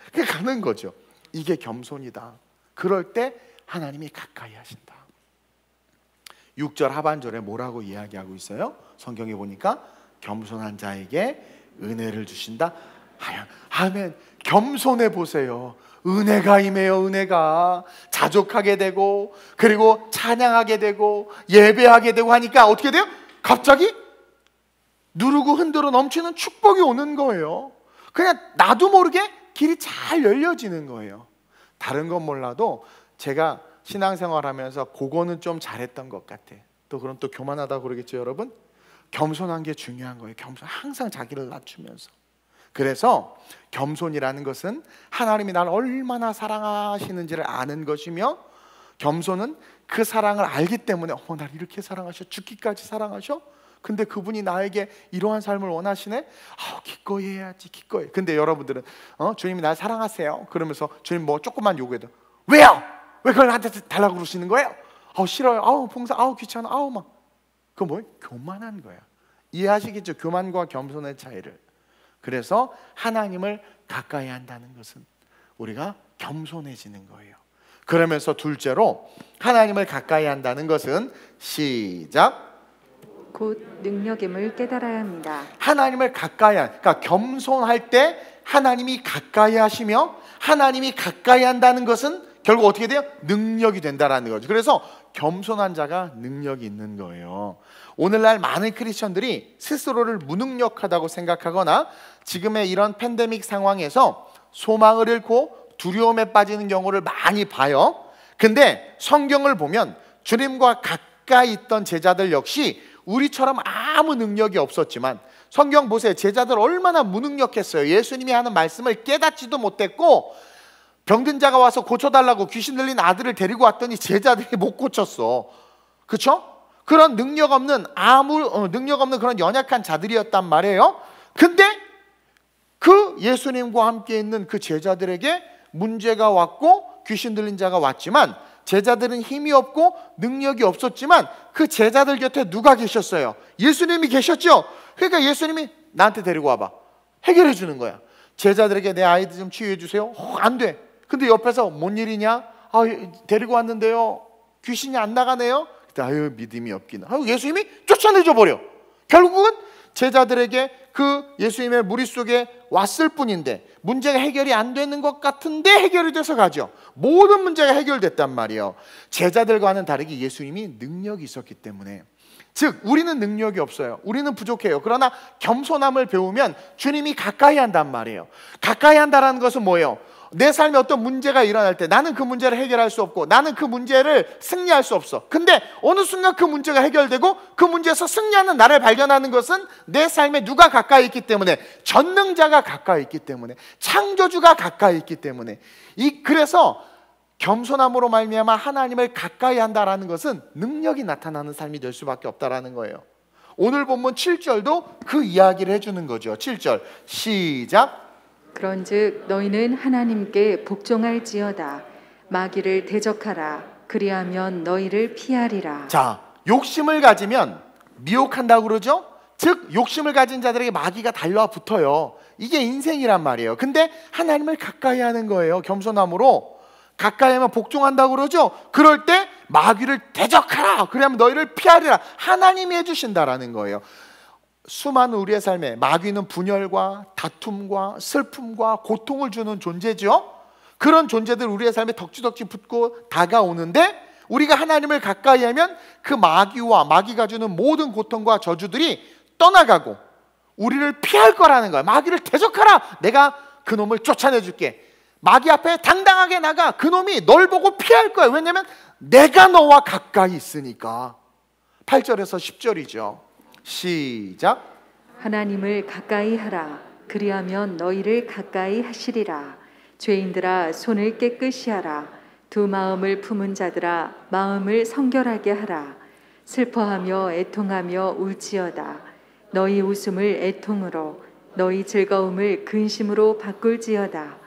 그게 가는 거죠. 이게 겸손이다. 그럴 때 하나님이 가까이 하신다. 6절 하반절에 뭐라고 이야기하고 있어요? 성경에 보니까 겸손한 자에게 은혜를 주신다. 아멘. 겸손해 보세요. 은혜가 임해요. 은혜가 자족하게 되고 그리고 찬양하게 되고 예배하게 되고 하니까 어떻게 돼요? 갑자기 누르고 흔들어 넘치는 축복이 오는 거예요. 그냥 나도 모르게 길이 잘 열려지는 거예요. 다른 건 몰라도 제가 신앙생활하면서 그거는 좀 잘했던 것 같아. 또 그럼 또 교만하다고 그러겠죠 여러분? 겸손한 게 중요한 거예요. 겸손, 항상 자기를 낮추면서. 그래서 겸손이라는 것은 하나님이 나를 얼마나 사랑하시는지를 아는 것이며, 겸손은 그 사랑을 알기 때문에 나를 이렇게 사랑하셔, 죽기까지 사랑하셔? 근데 그분이 나에게 이러한 삶을 원하시네? 기꺼이 해야지, 기꺼이. 근데 여러분들은 주님이 날 사랑하세요 그러면서 주님 뭐 조금만 요구해도 왜요? 왜 그걸 나한테 달라고 그러시는 거예요? 싫어요. 봉사, 귀찮아. 막. 그건 뭐예요? 교만한 거야. 이해하시겠죠? 교만과 겸손의 차이를. 그래서 하나님을 가까이 한다는 것은 우리가 겸손해지는 거예요. 그러면서 둘째로 하나님을 가까이 한다는 것은 시작. 곧 능력임을 깨달아야 합니다. 하나님을 가까이 그러니까 겸손할 때 하나님이 가까이 하시며, 하나님이 가까이 한다는 것은 결국 어떻게 돼요? 능력이 된다라는 거죠. 그래서 겸손한 자가 능력이 있는 거예요. 오늘날 많은 크리스천들이 스스로를 무능력하다고 생각하거나 지금의 이런 팬데믹 상황에서 소망을 잃고 두려움에 빠지는 경우를 많이 봐요. 근데 성경을 보면 주님과 가까이 있던 제자들 역시 우리처럼 아무 능력이 없었지만, 성경 보세요. 제자들 얼마나 무능력했어요. 예수님이 하는 말씀을 깨닫지도 못했고, 병든 자가 와서 고쳐달라고 귀신 들린 아들을 데리고 왔더니 제자들이 못 고쳤어. 그렇죠? 그런 능력 없는 그런 연약한 자들이었단 말이에요. 근데 그 예수님과 함께 있는 그 제자들에게 문제가 왔고 귀신 들린 자가 왔지만, 제자들은 힘이 없고 능력이 없었지만 그 제자들 곁에 누가 계셨어요? 예수님이 계셨죠? 그러니까 예수님이 나한테 데리고 와봐, 해결해 주는 거야. 제자들에게 내 아이들 좀 치유해 주세요. 안 돼. 근데 옆에서 뭔 일이냐? 데리고 왔는데요, 귀신이 안 나가네요. 믿음이 없긴. 예수님이 쫓아내줘 버려. 결국은 제자들에게 그 예수님의 무리 속에 왔을 뿐인데 문제가 해결이 안 되는 것 같은데 해결이 돼서 가죠. 모든 문제가 해결됐단 말이에요. 제자들과는 다르게 예수님이 능력이 있었기 때문에. 즉 우리는 능력이 없어요. 우리는 부족해요. 그러나 겸손함을 배우면 주님이 가까이 한단 말이에요. 가까이 한다는 것은 뭐예요? 내 삶에 어떤 문제가 일어날 때 나는 그 문제를 해결할 수 없고 나는 그 문제를 승리할 수 없어. 근데 어느 순간 그 문제가 해결되고 그 문제에서 승리하는 나를 발견하는 것은 내 삶에 누가 가까이 있기 때문에, 전능자가 가까이 있기 때문에, 창조주가 가까이 있기 때문에. 그래서 겸손함으로 말미암아 하나님을 가까이 한다라는 것은 능력이 나타나는 삶이 될 수밖에 없다라는 거예요. 오늘 본문 7절도 그 이야기를 해주는 거죠. 7절 시작. 그런즉 너희는 하나님께 복종할지어다. 마귀를 대적하라. 그리하면 너희를 피하리라. 자, 욕심을 가지면 미혹한다고 그러죠? 즉 욕심을 가진 자들에게 마귀가 달라붙어요. 이게 인생이란 말이에요. 근데 하나님을 가까이 하는 거예요. 겸손함으로 가까이 하면 복종한다고 그러죠? 그럴 때 마귀를 대적하라. 그러면 너희를 피하리라. 하나님이 해주신다라는 거예요. 수많은 우리의 삶에 마귀는 분열과 다툼과 슬픔과 고통을 주는 존재죠. 그런 존재들 우리의 삶에 덕지덕지 붙고 다가오는데, 우리가 하나님을 가까이 하면 그 마귀와 마귀가 주는 모든 고통과 저주들이 떠나가고 우리를 피할 거라는 거야. 마귀를 대적하라. 내가 그놈을 쫓아내줄게. 마귀 앞에 당당하게 나가. 그놈이 널 보고 피할 거야. 왜냐하면 내가 너와 가까이 있으니까. 8절에서 10절이죠. 시작. 하나님을 가까이 하라. 그리하면 너희를 가까이 하시리라. 죄인들아 손을 깨끗이 하라. 두 마음을 품은 자들아 마음을 성결하게 하라. 슬퍼하며 애통하며 울지어다. 너희 웃음을 애통으로 너희 즐거움을 근심으로 바꿀지어다.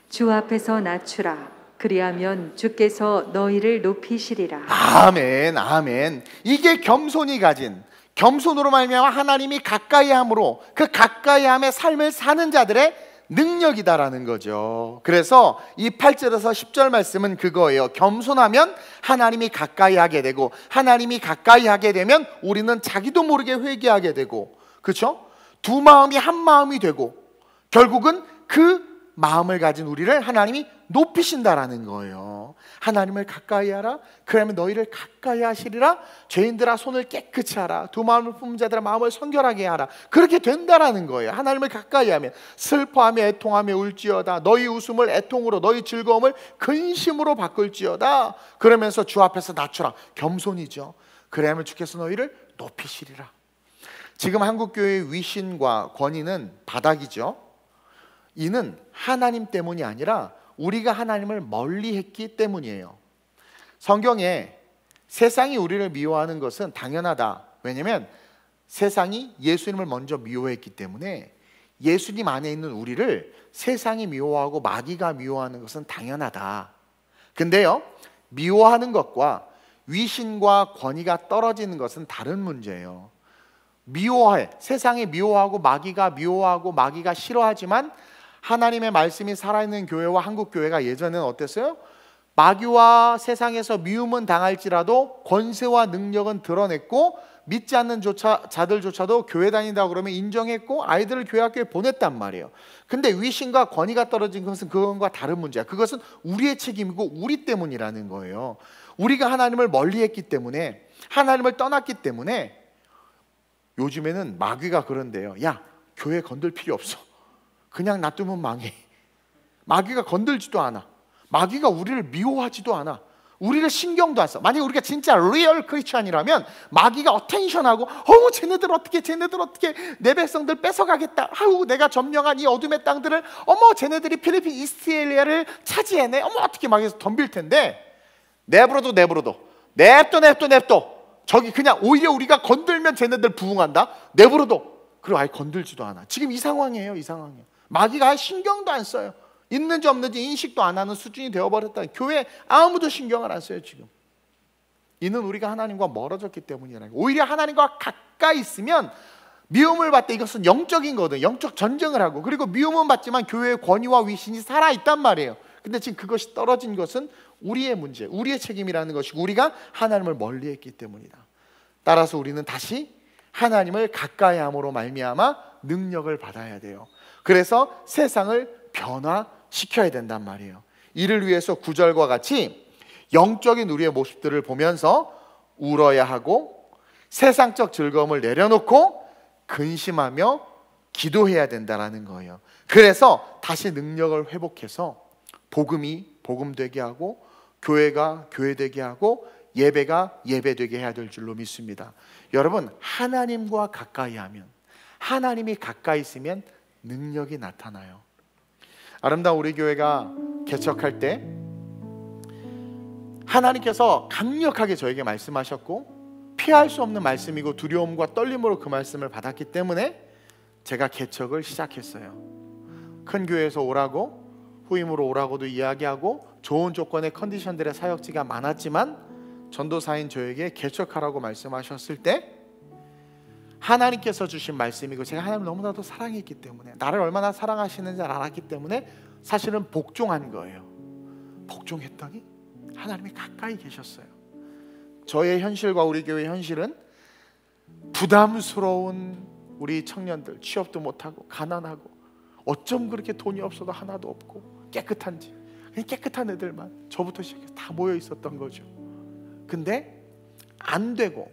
주 앞에서 낮추라. 그리하면 주께서 너희를 높이시리라. 아멘, 아멘. 이게 겸손이 가진, 겸손으로 말미암아 하나님이 가까이함으로 그 가까이함의 삶을 사는 자들의 능력이다라는 거죠. 그래서 이 8절에서 10절 말씀은 그거예요. 겸손하면 하나님이 가까이 하게 되고, 하나님이 가까이 하게 되면 우리는 자기도 모르게 회개하게 되고, 그렇죠? 두 마음이 한 마음이 되고, 결국은 그 마음을 가진 우리를 하나님이 높이신다라는 거예요. 하나님을 가까이 하라. 그러면 너희를 가까이 하시리라. 죄인들아 손을 깨끗이 하라. 두 마음을 품은 자들아 마음을 성결하게 하라. 그렇게 된다라는 거예요. 하나님을 가까이 하면 슬퍼하며 애통하며 울지어다. 너희 웃음을 애통으로 너희 즐거움을 근심으로 바꿀지어다. 그러면서 주 앞에서 낮추라. 겸손이죠. 그래야만 주께서 너희를 높이시리라. 지금 한국교회의 위신과 권위는 바닥이죠. 이는 하나님 때문이 아니라 우리가 하나님을 멀리했기 때문이에요. 성경에 세상이 우리를 미워하는 것은 당연하다. 왜냐하면 세상이 예수님을 먼저 미워했기 때문에 예수님 안에 있는 우리를 세상이 미워하고 마귀가 미워하는 것은 당연하다. 근데요, 미워하는 것과 위신과 권위가 떨어지는 것은 다른 문제예요. 미워해, 세상이 미워하고 마귀가 싫어하지만 하나님의 말씀이 살아있는 교회와 한국교회가 예전에는 어땠어요? 마귀와 세상에서 미움은 당할지라도 권세와 능력은 드러냈고, 믿지 않는 자들조차도 교회 다닌다고 그러면 인정했고 아이들을 교회 학교에 보냈단 말이에요. 근데 위신과 권위가 떨어진 것은 그것과 다른 문제야. 그것은 우리의 책임이고 우리 때문이라는 거예요. 우리가 하나님을 멀리했기 때문에, 하나님을 떠났기 때문에 요즘에는 마귀가 그런데요. 야, 교회 건들 필요 없어. 그냥 놔두면 망해. 마귀가 건들지도 않아. 마귀가 우리를 미워하지도 않아. 우리를 신경도 안 써. 만약에 우리가 진짜 리얼 크리스천이라면 마귀가 어텐션하고 쟤네들 어떻게 내 백성들 뺏어가겠다. 내가 점령한 이 어둠의 땅들을 쟤네들이 필리핀 이스트엘리아를 차지해내. 어떻게 막 해서 덤빌 텐데, 내버려둬. 냅둬. 저기 그냥 오히려 우리가 건들면 쟤네들 부흥한다. 내버려둬. 그리고 아예 건들지도 않아. 지금 이 상황이에요. 마귀가 신경도 안 써요. 있는지 없는지 인식도 안 하는 수준이 되어버렸다. 교회 아무도 신경을 안 써요 지금. 이는 우리가 하나님과 멀어졌기 때문이라는 거예요. 오히려 하나님과 가까이 있으면 미움을 받되, 이것은 영적인 거든. 영적 전쟁을 하고, 그리고 미움은 받지만 교회의 권위와 위신이 살아있단 말이에요. 근데 지금 그것이 떨어진 것은 우리의 문제, 우리의 책임이라는 것이고, 우리가 하나님을 멀리했기 때문이다. 따라서 우리는 다시 하나님을 가까이 함으로 말미암아 능력을 받아야 돼요. 그래서 세상을 변화시켜야 된단 말이에요. 이를 위해서 9절과 같이 영적인 우리의 모습들을 보면서 울어야 하고, 세상적 즐거움을 내려놓고 근심하며 기도해야 된다는 거예요. 그래서 다시 능력을 회복해서 복음이 복음되게 하고, 교회가 교회되게 하고, 예배가 예배되게 해야 될 줄로 믿습니다. 여러분, 하나님과 가까이 하면, 하나님이 가까이 있으면 능력이 나타나요. 아름다운 우리 교회가 개척할 때 하나님께서 강력하게 저에게 말씀하셨고, 피할 수 없는 말씀이고 두려움과 떨림으로 그 말씀을 받았기 때문에 제가 개척을 시작했어요. 큰 교회에서 오라고, 후임으로 오라고도 이야기하고, 좋은 조건의 컨디션들의 사역지가 많았지만 전도사인 저에게 개척하라고 말씀하셨을 때 하나님께서 주신 말씀이고, 제가 하나님을 너무나도 사랑했기 때문에, 나를 얼마나 사랑하시는지 알았기 때문에 사실은 복종한 거예요. 복종했더니 하나님이 가까이 계셨어요. 저의 현실과 우리 교회의 현실은 부담스러운 우리 청년들, 취업도 못하고 가난하고 어쩜 그렇게 돈이 없어도 하나도 없고 깨끗한지, 깨끗한 애들만 저부터 시작해서 다 모여 있었던 거죠. 근데 안 되고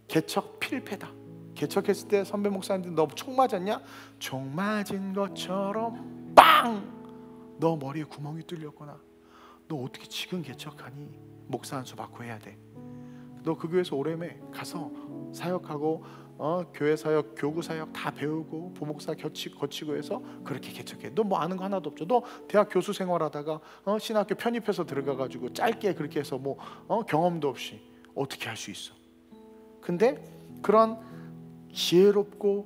개척 필패다. 개척했을 때 선배 목사님들 너 총 맞았냐? 총 맞은 것처럼 빵! 너 머리에 구멍이 뚫렸구나. 너 어떻게 지금 개척하니? 목사 한 수 받고 해야 돼. 너 그 교회에서 오래매 가서 사역하고 교회 사역, 교구 사역 다 배우고 부목사 거치고 해서 그렇게 개척해. 너 뭐 아는 거 하나도 없죠. 너 대학 교수 생활하다가 신학교 편입해서 들어가가지고 짧게 그렇게 해서 뭐 경험도 없이 어떻게 할 수 있어? 근데 그런 지혜롭고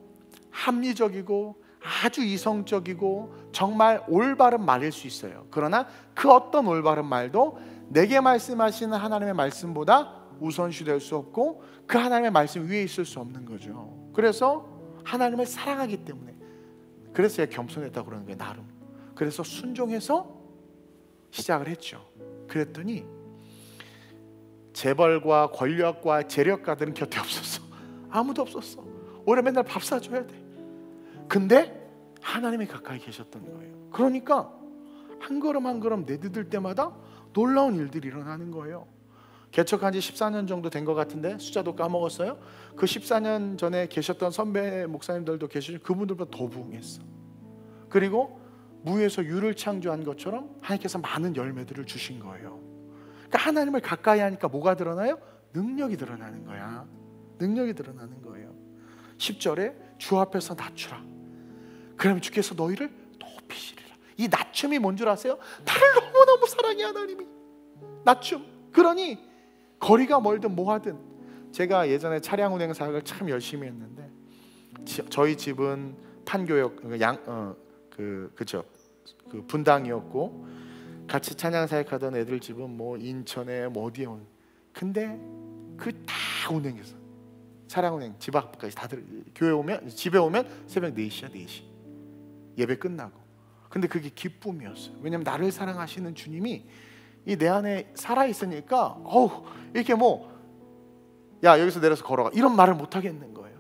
합리적이고 아주 이성적이고 정말 올바른 말일 수 있어요. 그러나 그 어떤 올바른 말도 내게 말씀하시는 하나님의 말씀보다 우선시 될 수 없고 그 하나님의 말씀 위에 있을 수 없는 거죠. 그래서 하나님을 사랑하기 때문에 그래서 제가 겸손했다고 그러는 거예요. 나름. 그래서 순종해서 시작을 했죠. 그랬더니 재벌과 권력과 재력가들은 곁에 없었어. 아무도 없었어. 오래 맨날 밥 사줘야 돼. 근데 하나님이 가까이 계셨던 거예요. 그러니까 한 걸음 한 걸음 내디딜 때마다 놀라운 일들이 일어나는 거예요. 개척한 지 14년 정도 된 것 같은데 숫자도 까먹었어요. 그 14년 전에 계셨던 선배 목사님들도 계시죠. 그분들보다 더 부흥했어. 그리고 무에서 유를 창조한 것처럼 하나님께서 많은 열매들을 주신 거예요. 그러니까 하나님을 가까이 하니까 뭐가 드러나요? 능력이 드러나는 거야. 능력이 드러나는 거예요. 10절에 주 앞에서 낮추라. 그러면 주께서 너희를 높이시리라. 이 낮춤이 뭔 줄 아세요? 나를 너무너무 사랑해 하나님이. 낮춤. 그러니 거리가 멀든 뭐하든 제가 예전에 차량 운행 사역을 참 열심히 했는데 저희 집은 판교역 그죠 그 분당이었고 같이 찬양 사역하던 애들 집은 뭐 인천에 뭐 어디에 온. 근데 그 다 운행해서 차량 운행 집 앞까지 다들 교회 오면 집에 오면 새벽 4시야 4시 예배 끝나고. 근데 그게 기쁨이었어요. 왜냐면 나를 사랑하시는 주님이 이 내 안에 살아 있으니까 이렇게 뭐 야 여기서 내려서 걸어가 이런 말을 못 하겠는 거예요.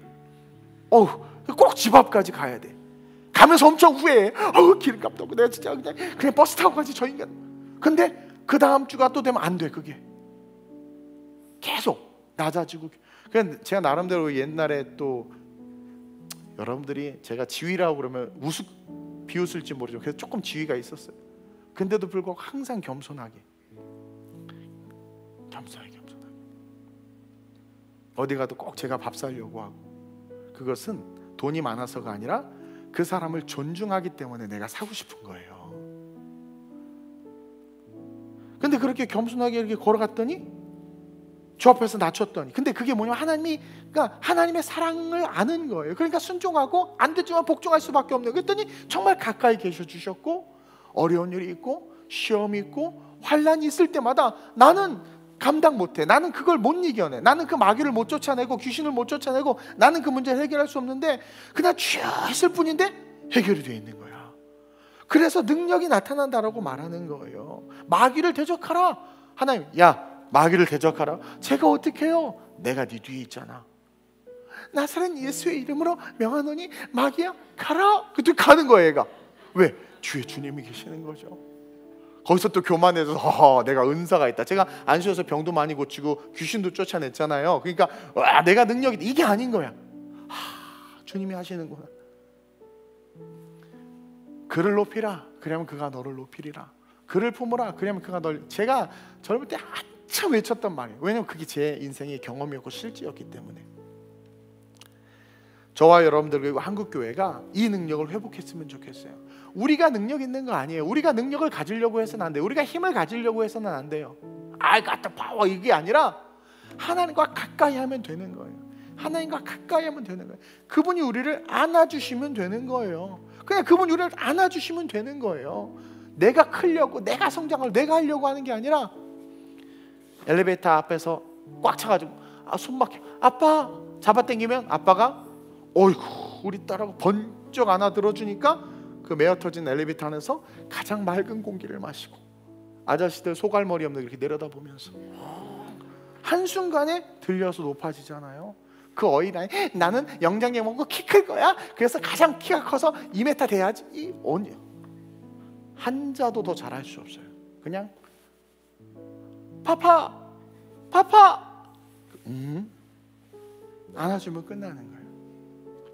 꼭 집 앞까지 가야 돼. 가면서 엄청 후회해. 기름값도 없고 내가 진짜 그냥 버스 타고 가지 저 인간. 근데 그 다음 주가 또 되면 안 돼. 그게 계속 낮아지고. 그냥 제가 나름대로 옛날에 또 여러분들이 제가 지위라고 그러면 비웃을지 모르죠. 그래서 조금 지위가 있었어요. 근데도 불구하고 항상 겸손하게 어디 가도 꼭 제가 밥 사려고 하고. 그것은 돈이 많아서가 아니라 그 사람을 존중하기 때문에 내가 사고 싶은 거예요. 근데 그렇게 겸손하게 이렇게 걸어갔더니 주 앞에서 낮췄더니 근데 그게 뭐냐면 그러니까 하나님의 사랑을 아는 거예요. 그러니까 순종하고 안 됐지만 복종할 수밖에 없는 거예요. 그랬더니 정말 가까이 계셔 주셨고 어려운 일이 있고 시험이 있고 환난이 있을 때마다 나는 감당 못해. 나는 그걸 못 이겨내. 나는 그 마귀를 못 쫓아내고 귀신을 못 쫓아내고 나는 그 문제를 해결할 수 없는데 그냥 주여 했을 뿐인데 해결이 되어 있는 거야. 그래서 능력이 나타난다라고 말하는 거예요. 마귀를 대적하라. 하나님 야 마귀를 대적하라. 제가 어떻게 해요? 내가 네 뒤에 있잖아. 나사렛 예수의 이름으로 명하노니 마귀야 가라. 그때 가는 거예요. 얘가 왜? 주의 주님이 계시는 거죠. 거기서 또 교만해서 내가 은사가 있다. 제가 안 쉬어서 병도 많이 고치고 귀신도 쫓아냈잖아요. 그러니까 내가 능력이 있다. 이게 아닌 거야. 주님이 하시는구나. 그를 높이라. 그러면 그가 너를 높이리라. 그를 품으라. 그러면 그가 널. 제가 젊을 때 한참 외쳤단 말이에요. 왜냐면 그게 제 인생의 경험이었고 실제였기 때문에. 저와 여러분들 그리고 한국교회가 이 능력을 회복했으면 좋겠어요. 우리가 능력 있는 거 아니에요. 우리가 능력을 가지려고 해서는 안 돼요. 우리가 힘을 가지려고 해서는 안 돼요. I got the power 이게 아니라 하나님과 가까이 하면 되는 거예요. 하나님과 가까이 하면 되는 거예요. 그분이 우리를 안아주시면 되는 거예요. 그냥 그분이 우리를 안아주시면 되는 거예요. 내가 크려고 내가 성장을 내가 하려고 하는 게 아니라 엘리베이터 앞에서 꽉 차가지고 숨 막혀. 아빠 잡아당기면 아빠가 어이구 우리 딸하고 번쩍 안아 들어주니까 그 메어 터진 엘리베이터 안에서 가장 맑은 공기를 마시고 아저씨들 소갈머리 없는 이렇게 내려다보면서 한순간에 들려서 높아지잖아요. 그 어린아이 나는 영장력 먹고 키 클 거야. 그래서 가장 키가 커서 2m 돼야지. 한자도 더 잘할 수 없어요. 그냥 파파 안아주면 끝나는 거예요.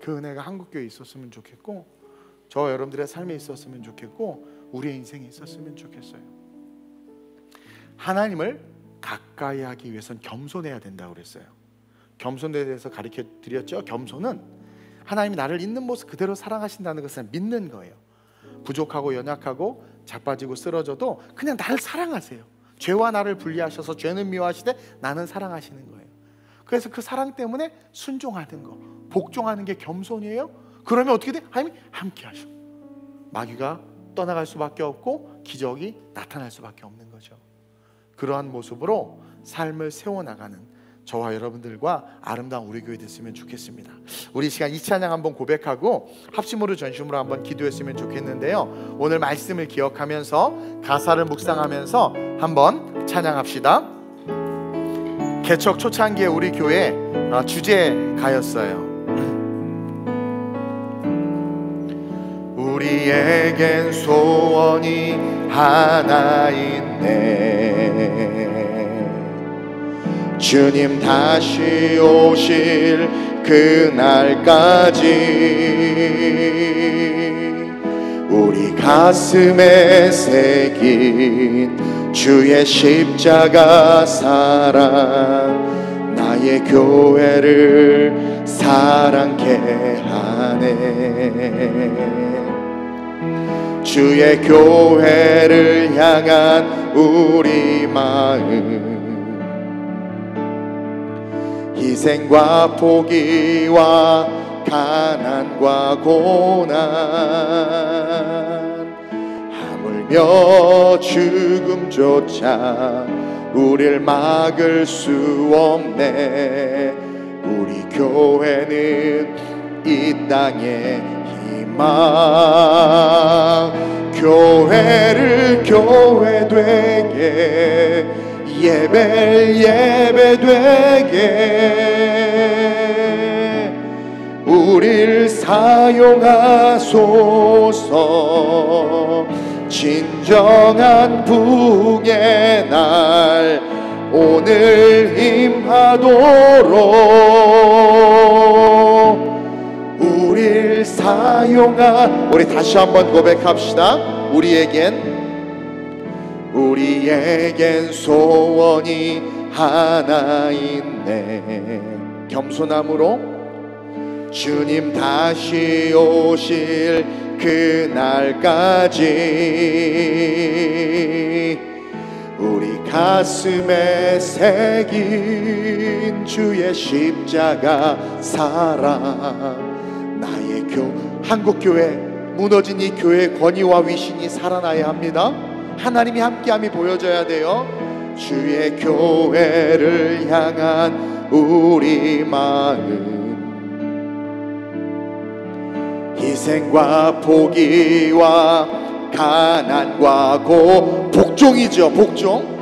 그 은혜가 한국교회에 있었으면 좋겠고, 저 여러분들의 삶에 있었으면 좋겠고, 우리의 인생에 있었으면 좋겠어요. 하나님을 가까이 하기 위해서는 겸손해야 된다고 그랬어요. 겸손에 대해서 가르쳐 드렸죠. 겸손은 하나님이 나를 있는 모습 그대로 사랑하신다는 것을 믿는 거예요. 부족하고 연약하고 자빠지고 쓰러져도 그냥 나를 사랑하세요. 죄와 나를 분리하셔서 죄는 미워하시되 나는 사랑하시는 거예요. 그래서 그 사랑 때문에 순종하는 거, 복종하는 게 겸손이에요. 그러면 어떻게 돼? 하나님이 함께 하셔. 마귀가 떠나갈 수밖에 없고 기적이 나타날 수밖에 없는 거죠. 그러한 모습으로 삶을 세워나가는 저와 여러분들과 아름다운 우리 교회 됐으면 좋겠습니다. 우리 시간 이 찬양 한번 고백하고 합심으로 전심으로 한번 기도했으면 좋겠는데요, 오늘 말씀을 기억하면서 가사를 묵상하면서 한번 찬양합시다. 개척 초창기에 우리 교회 주제가였어요. 우리에겐 소원이 하나 있네. 주님 다시 오실 그날까지 우리 가슴에 새긴 주의 십자가 사랑 나의 교회를 사랑케 하네. 주의 교회를 향한 우리 마음, 희생과 포기와 가난과 고난, 하물며 죽음조차 우릴 막을 수 없네. 우리 교회는 이 땅의 희망. 교회를 교회 되게, 예배를 예배 되게 우릴 사용하소서. 진정한 부흥의 날 오늘 임하도록 우릴 우리 다시 한번 고백합시다. 우리에겐 소원이 하나 있네. 겸손함으로 주님 다시 오실 그날까지 우리 가슴에 새긴 주의 십자가 사랑, 나의 한국교회 무너진 이 교회의 권위와 위신이 살아나야 합니다. 하나님이 함께함이 보여져야 돼요. 주의 교회를 향한 우리 마음, 희생과 포기와 가난과 복종이죠. 복종.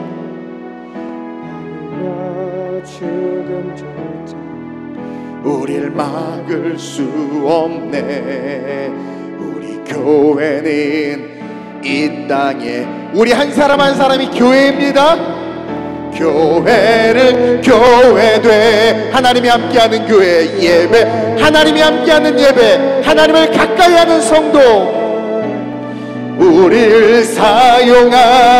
우릴 막을 수 없네. 우리 교회는 이 땅에 우리 한 사람 한 사람이 교회입니다. 교회를 교회돼 하나님이 함께하는 교회, 예배 하나님이 함께하는 예배, 하나님을 가까이 하는 성도, 우리를 사용하소서.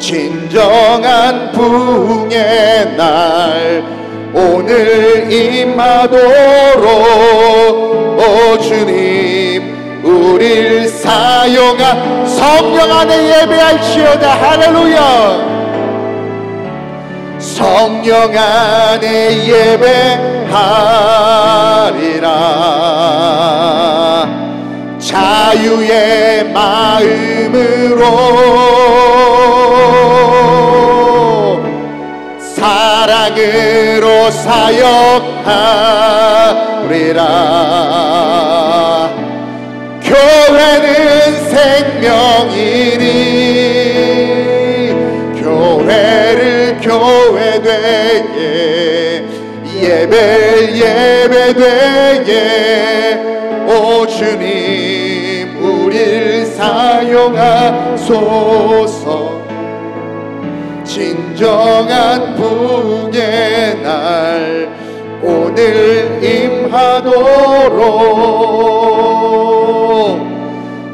진정한 부흥의 날 오늘 임하도록 오 주님 우리를 성령 안에 예배할지어다. 할렐루야. 성령 안에 예배하리라. 자유의 마음으로 사랑으로 사역하리라. 교회는 생명이니 교회를 교회되게, 예배를 예배되게 오 주님 우릴 사용하소서. 사용하소서. 진정한 붕의 날 오늘 임하도록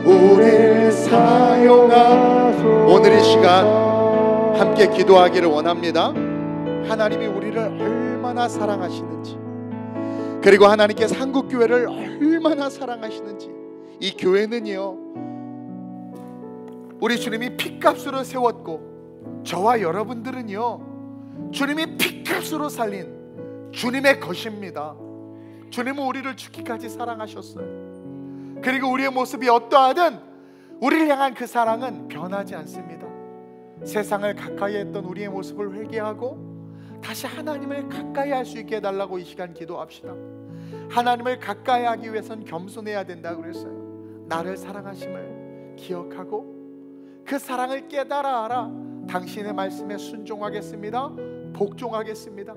우리를 사용하소서. 오늘 이 시간 함께 기도하기를 원합니다. 하나님이 우리를 얼마나 사랑하시는지, 그리고 하나님께서 한국교회를 얼마나 사랑하시는지. 이 교회는요, 우리 주님이 핏값으로 세웠고, 저와 여러분들은요, 주님이 핏값으로 살린 주님의 것입니다. 주님은 우리를 죽기까지 사랑하셨어요. 그리고 우리의 모습이 어떠하든 우리를 향한 그 사랑은 변하지 않습니다. 세상을 가까이 했던 우리의 모습을 회개하고 다시 하나님을 가까이 할 수 있게 해달라고 이 시간 기도합시다. 하나님을 가까이 하기 위해선 겸손해야 된다고 그랬어요. 나를 사랑하심을 기억하고 그 사랑을 깨달아 알아 당신의 말씀에 순종하겠습니다. 복종하겠습니다.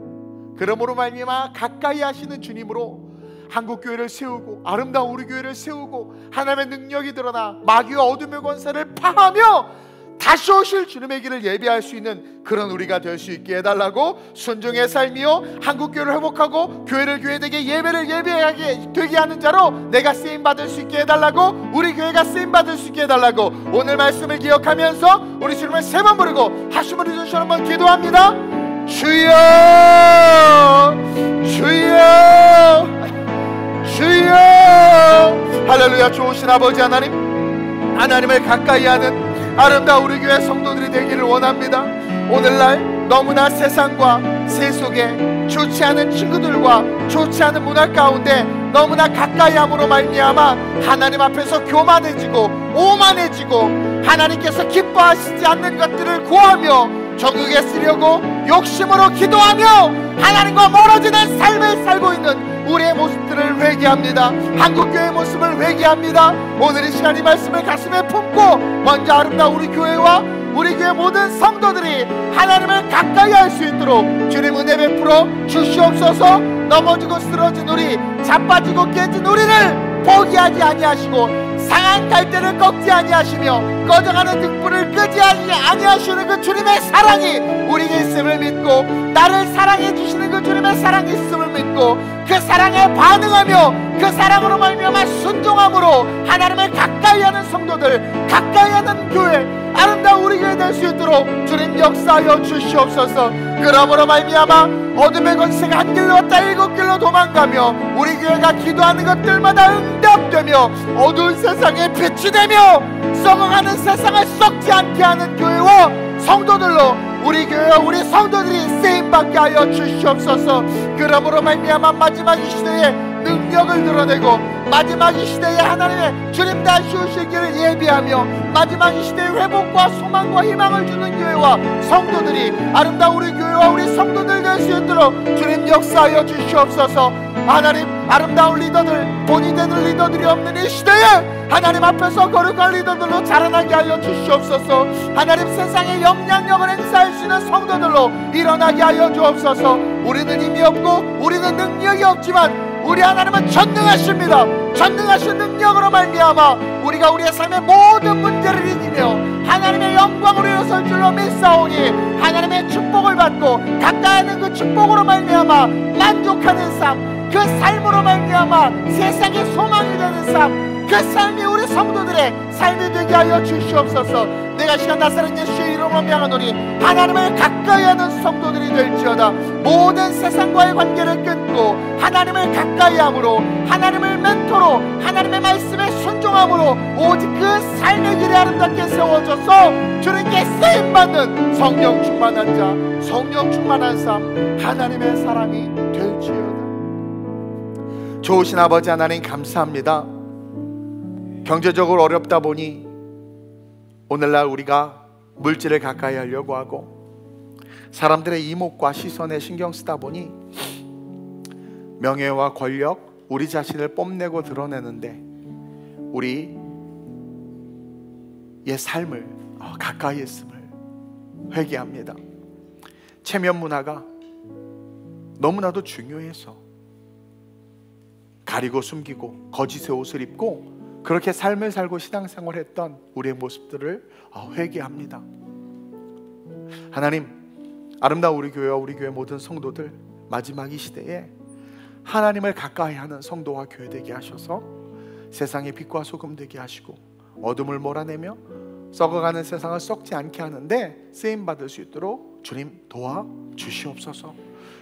그러므로 말미암아 가까이 하시는 주님으로 한국교회를 세우고 아름다운 우리 교회를 세우고 하나님의 능력이 드러나 마귀와 어둠의 권세를 파하며 다시 오실 주님의 길을 예비할 수 있는 그런 우리가 될 수 있게 해달라고, 순종의 삶이요 한국교회를 회복하고 교회를 교회되게 예배를 예배하게 되게 하는 자로 내가 쓰임받을 수 있게 해달라고, 우리 교회가 쓰임받을 수 있게 해달라고 오늘 말씀을 기억하면서 우리 주님을 세 번 부르고 하심을 잊으시고 한번 기도합니다. 주여 주여 주여. 할렐루야. 좋으신 아버지 하나님, 하나님을 가까이 하는 아름다운 우리 교회 성도들이 되기를 원합니다. 오늘날 너무나 세상과 세속에 좋지 않은 친구들과 좋지 않은 문화 가운데 너무나 가까이 함으로 말미암아 하나님 앞에서 교만해지고 오만해지고 하나님께서 기뻐하시지 않는 것들을 구하며 정욕에 쓰려고 욕심으로 기도하며 하나님과 멀어지는 삶을 살고 있는 우리의 모습들을 회개합니다. 한국교회의 모습을 회개합니다. 오늘 이 시간 이 말씀을 가슴에 품고 먼저 아름다운 우리 교회와 우리 교회 모든 성도들이 하나님을 가까이 할 수 있도록 주님 은혜 베풀어 주시옵소서. 넘어지고 쓰러진 우리, 자빠지고 깨진 우리를 포기하지 아니하시고 상한 갈대를 꺾지 아니하시며 꺼져가는 등불을 끄지 아니하시는 그 주님의 사랑이 우리에게 있음을 믿고, 나를 사랑해 주시는 그 주님의 사랑이 있음을 믿고 그 사랑에 반응하며 그 사랑으로 말미암아 순종함으로 하나님을 가까이 하는 성도들, 가까이 하는 교회, 아름다운 우리 교회 될 수 있도록 주님 역사하여 주시옵소서. 그러므로 말미암아 어둠의 권세가 한 길로 왔다 일곱 길로 도망가며 우리 교회가 기도하는 것들마다 응답되며 어두운 세상에 빛이 되며 썩어가는 세상을 썩지 않게 하는 교회와 성도들로 우리 교회와 우리 성도들이 쓰임받게 하여 주시옵소서. 그러므로 말미암아 마지막 이 시대에 능력을 드러내고 마지막 이 시대에 하나님의 주님 다시 오실 길을 예비하며 마지막 이 시대에 회복과 소망과 희망을 주는 교회와 성도들이 아름다운 우리 교회와 우리 성도들 될 수 있도록 주님 역사하여 주시옵소서. 하나님, 아름다운 리더들, 본이 되는 리더들이 없는 이 시대에 하나님 앞에서 거룩한 리더들로 자라나게 하여 주시옵소서. 하나님, 세상에 영향력을 행사할 수 있는 성도들로 일어나게 하여 주옵소서. 우리는 힘이 없고 우리는 능력이 없지만 우리 하나님은 전능하십니다. 전능하신 능력으로 말미암아 우리가 우리의 삶의 모든 문제를 이기며 하나님의 영광으로 일어설 줄로 믿사오니 하나님의 축복을 받고 가까이 하는 그 축복으로 말미암아 만족하는 삶, 그 삶으로 말미암아 세상의 소망이 되는 삶, 그 삶이 우리 성도들의 삶이 되게 하여 주시옵소서. 내가 시간 나사렛 예수의 이름으로 명하노니 하나님을 가까이 하는 성도들이 될지어다. 모든 세상과의 관계를 끊고 하나님을 가까이 함으로, 하나님을 멘토로, 하나님의 말씀에 순종함으로 오직 그 삶의 길이 아름답게 세워져서 주님께 쓰임받는 성령 충만한 자, 성령 충만한 삶, 하나님의 사람이 될지어다. 좋으신 아버지 하나님 감사합니다. 경제적으로 어렵다 보니 오늘날 우리가 물질을 가까이 하려고 하고 사람들의 이목과 시선에 신경 쓰다 보니 명예와 권력, 우리 자신을 뽐내고 드러내는데 우리의 삶을 가까이 했음을 회개합니다. 체면 문화가 너무나도 중요해서 가리고 숨기고 거짓의 옷을 입고 그렇게 삶을 살고 신앙생활했던 우리의 모습들을 회개합니다. 하나님, 아름다운 우리 교회와 우리 교회 모든 성도들, 마지막 이 시대에 하나님을 가까이 하는 성도와 교회 되게 하셔서 세상의 빛과 소금 되게 하시고 어둠을 몰아내며 썩어가는 세상을 썩지 않게 하는데 쓰임받을 수 있도록 주님 도와주시옵소서.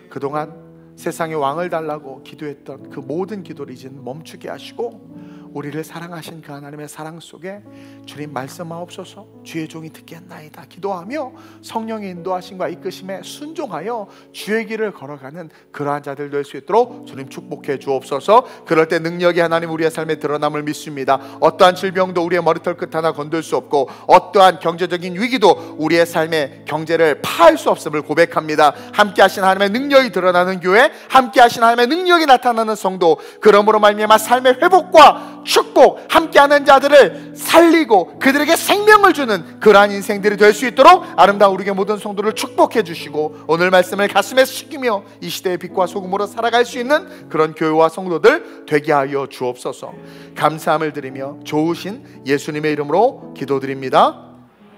그동안 세상의 왕을 달라고 기도했던 그 모든 기도를 이제는 멈추게 하시고 우리를 사랑하신 그 하나님의 사랑 속에 주님 말씀하옵소서. 주의 종이 듣겠나이다 기도하며 성령의 인도하심과 이끄심에 순종하여 주의 길을 걸어가는 그러한 자들 될 수 있도록 주님 축복해 주옵소서. 그럴 때 능력이 하나님 우리의 삶에 드러남을 믿습니다. 어떠한 질병도 우리의 머리털 끝 하나 건들 수 없고 어떠한 경제적인 위기도 우리의 삶의 경제를 파할 수 없음을 고백합니다. 함께 하신 하나님의 능력이 드러나는 교회, 함께 하신 하나님의 능력이 나타나는 성도, 그러므로 말미암아 삶의 회복과 축복, 함께하는 자들을 살리고 그들에게 생명을 주는 그러한 인생들이 될 수 있도록 아름다운 우리의 모든 성도를 축복해 주시고 오늘 말씀을 가슴에 새기며 이 시대의 빛과 소금으로 살아갈 수 있는 그런 교회와 성도들 되게 하여 주옵소서. 감사함을 드리며 좋으신 예수님의 이름으로 기도드립니다.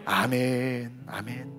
아멘. 아멘.